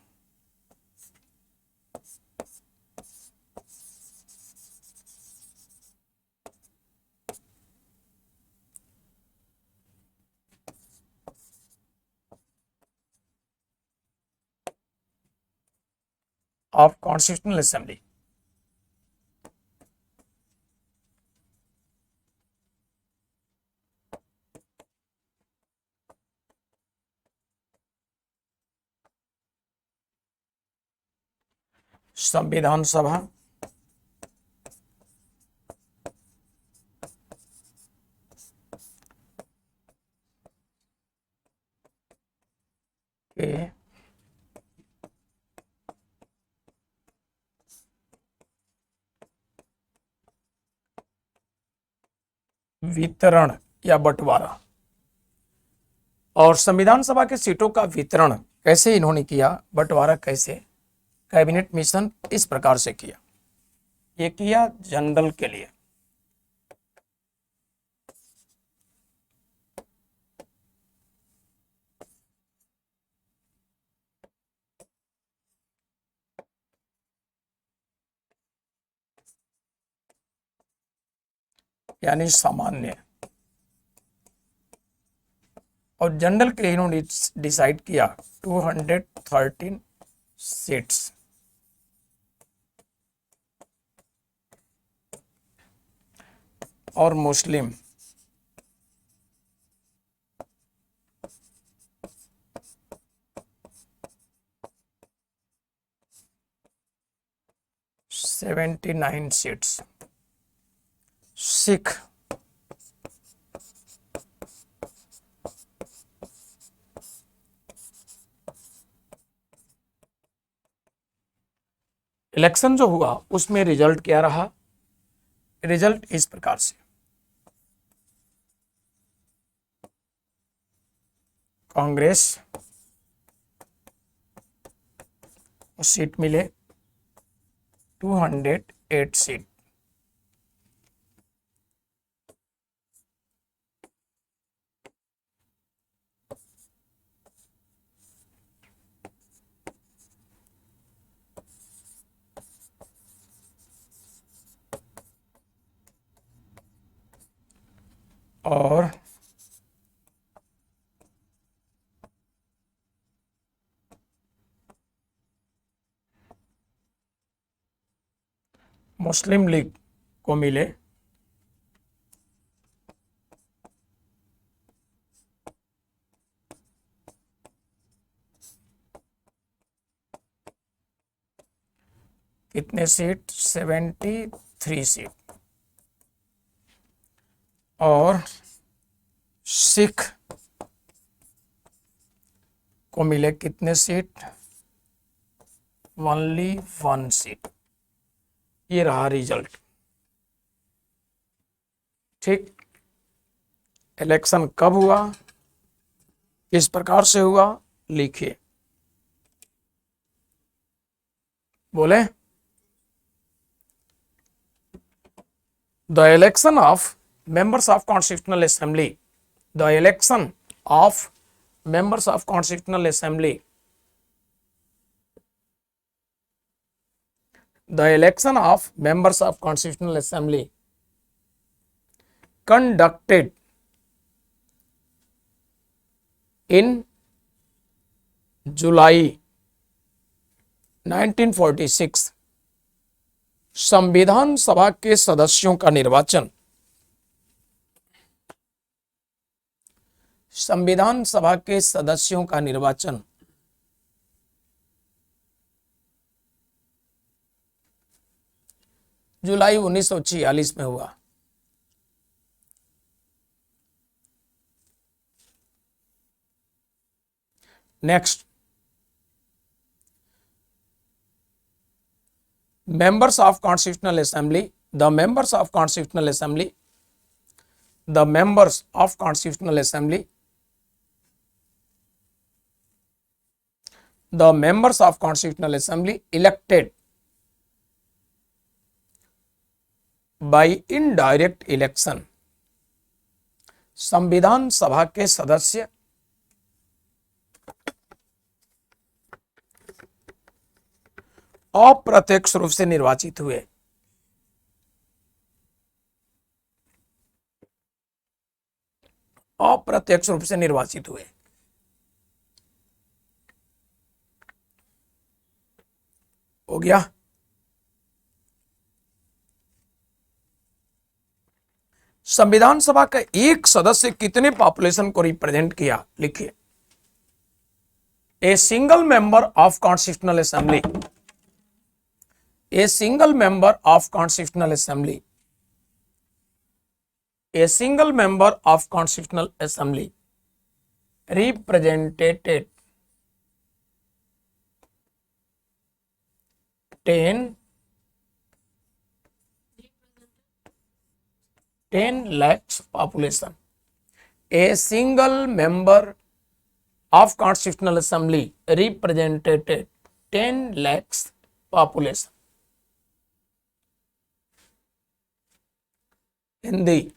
Of constitutional assembly. संविधान सभा, के वितरण या बंटवारा। और संविधान सभा के सीटों का वितरण कैसे इन्होंने किया, बंटवारा कैसे? कैबिनेट मिशन इस प्रकार से किया। ये किया जनरल के लिए, यानी सामान्य। और जनरल के लिए इन्होंने डिसाइड किया 213 सीट्स। और मुस्लिम 79 सीट्स। सिख 11 जो हुआ उसमें रिजल्ट क्या रहा? रिजल्ट इस प्रकार से, कांग्रेस सीट मिले 208 सीट। और मुस्लिम लीग को मिले 73 सीट। और सिख को मिले कितने सीट? Only 1 seat. ये रहा रिजल्ट। ठीक, इलेक्शन कब हुआ, किस प्रकार से हुआ, लिखिए। बोले, the election of members of constitutional assembly, the election of members of constitutional assembly, the election of members of constitutional assembly conducted in July 1946। संविधान सभा के सदस्यों का निर्वाचन संविधान सभा के सदस्यों का निर्वाचन जुलाई 1946 में हुआ। Next, members of constitutional assembly, the members of constitutional assembly, the members of constitutional assembly, the members of constitutional assembly elected by indirect election। संविधान सभा के सदस्य अप्रत्यक्ष रूप से निर्वाचित हुए। अप्रत्यक्ष रूप से निर्वाचित हुए। हो गया। संविधान सभा का एक सदस्य कितने पॉपुलेशन को रिप्रेजेंट किया? लिखिए। A single member of constitutional assembly, a single member of constitutional assembly, a single member of constitutional assembly represented 10 lakhs population। A single member of constitutional assembly represented 10 lakhs population। Hindi,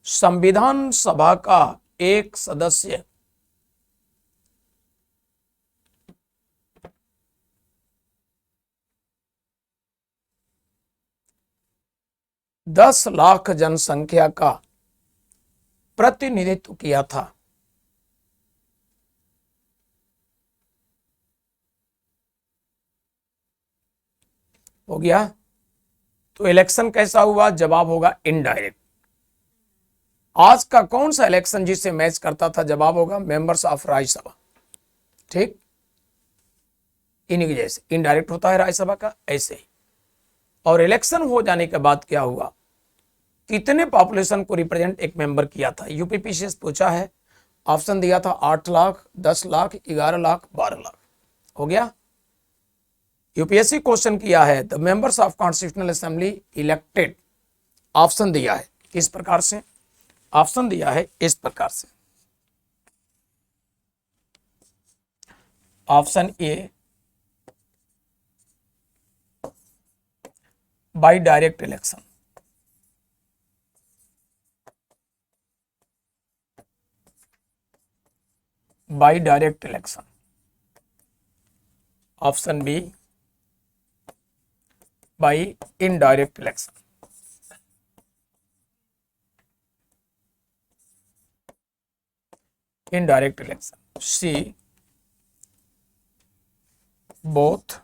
संविधान सभा का एक सदस्य दस लाख जनसंख्या का प्रतिनिधित्व किया था। हो गया। तो इलेक्शन कैसा हुआ? जवाब होगा इनडायरेक्ट। आज का कौन सा इलेक्शन जिससे मैच करता था? जवाब होगा मेंबर्स ऑफ राज्यसभा। ठीक, इन्हीं की जैसे इनडायरेक्ट होता है राज्यसभा का, ऐसे ही। और इलेक्शन हो जाने के बाद क्या हुआ? कितने पॉपुलेशन को रिप्रेजेंट एक मेंबर किया था? यूपीपीसीएस पूछा है, ऑप्शन दिया था 8 लाख, 10 लाख, 11 लाख, 12 लाख। हो गया। यूपीएससी क्वेश्चन किया है the members of constitutional assembly elected, option दिया है किस प्रकार से? ऑप्शन दिया है इस प्रकार से। Option A by direct election, by direct election, option B by indirect election, indirect election, C both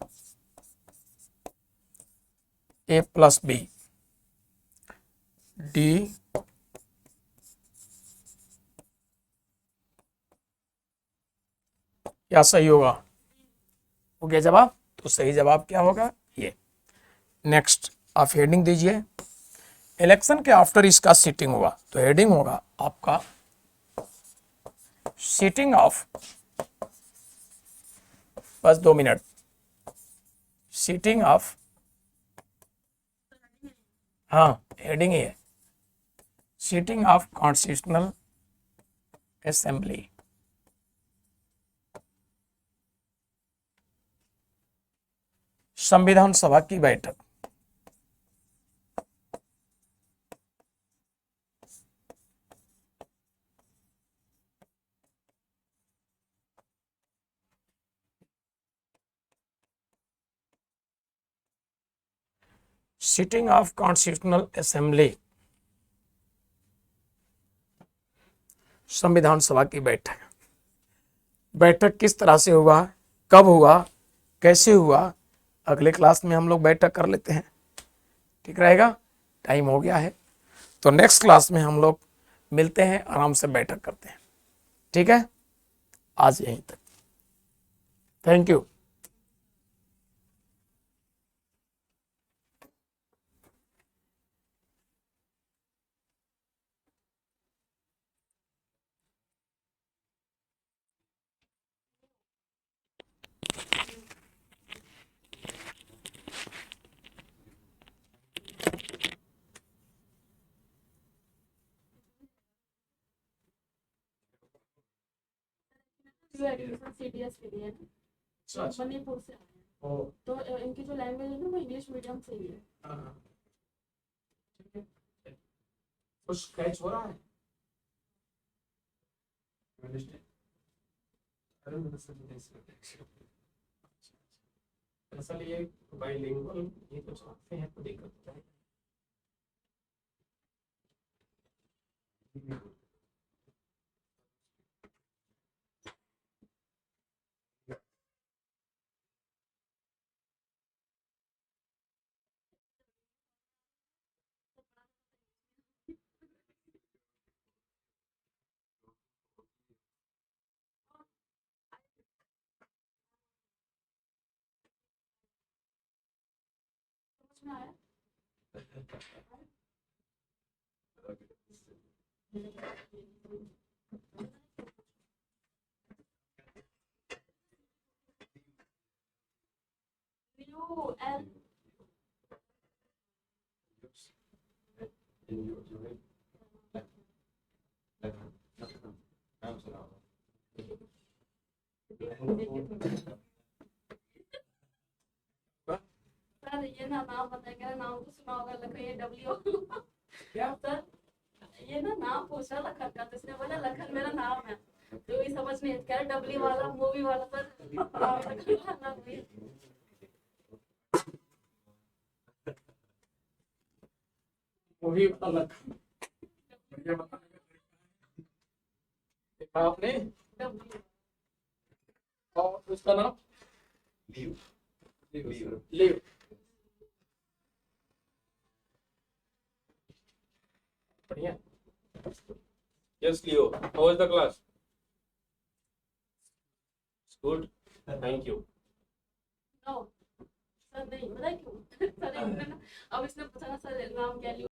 A plus B, D क्या सही होगा? हो गया जवाब? तो सही जवाब क्या होगा? ये। नेक्स्ट आप हेडिंग दीजिए। इलेक्शन के आफ्टर इसका सीटिंग हुआ, तो हेडिंग होगा आपका सीटिंग ऑफ, बस 2 मिनट, सीटिंग ऑफ, हाँ हेडिंग ही है, सीटिंग ऑफ कॉन्स्टिट्यूशनल असेंबली, संविधान सभा की बैठक। सिटिंग ऑफ कॉन्स्टिट्यूशनल असेंबली, संविधान सभा की बैठक। बैठक किस तरह से हुआ, कब हुआ, कैसे हुआ, अगले क्लास में हम लोग बैठक कर लेते हैं, ठीक रहेगा? टाइम हो गया है, तो नेक्स्ट क्लास में हम लोग मिलते हैं, आराम से बैठक करते हैं, ठीक है? आज यहीं तक, थैंक यू। एडमिशन सीडीएस के लिए ना, मणिपुर से आए हैं, तो इनकी जो लैंग्वेज है ना वो इंग्लिश मीडियम से ही है। कुछ कैच हो रहा है? दरअसल ये बाइलिंगुअल ये तो चाहते हैं, तो दिक्कत क्या है? समझ में आया? UL सर ये ना नाम बताएंगे ना, नाम तो सुना होगा लखन, ये डब्ल्यू क्या? सर ये ना नाम पूछा लखन का, तो इसने बोला लखन मेरा नाम है, तो ये समझ नहीं कह रहा डब्ल्यू वाला मूवी वाला सर लखन वाला नाम भी है। मूवी वाला लखन, बढ़िया बताने का देखा आपने। डब्ल्यू और उसका नाम Leave. लिव। बढ़िया। Yes, Leo. How was the class? It's good. Thank you. No sir नहीं, बताए क्यों? सर अब इसने पूछा ना सर नाम क्या लिया।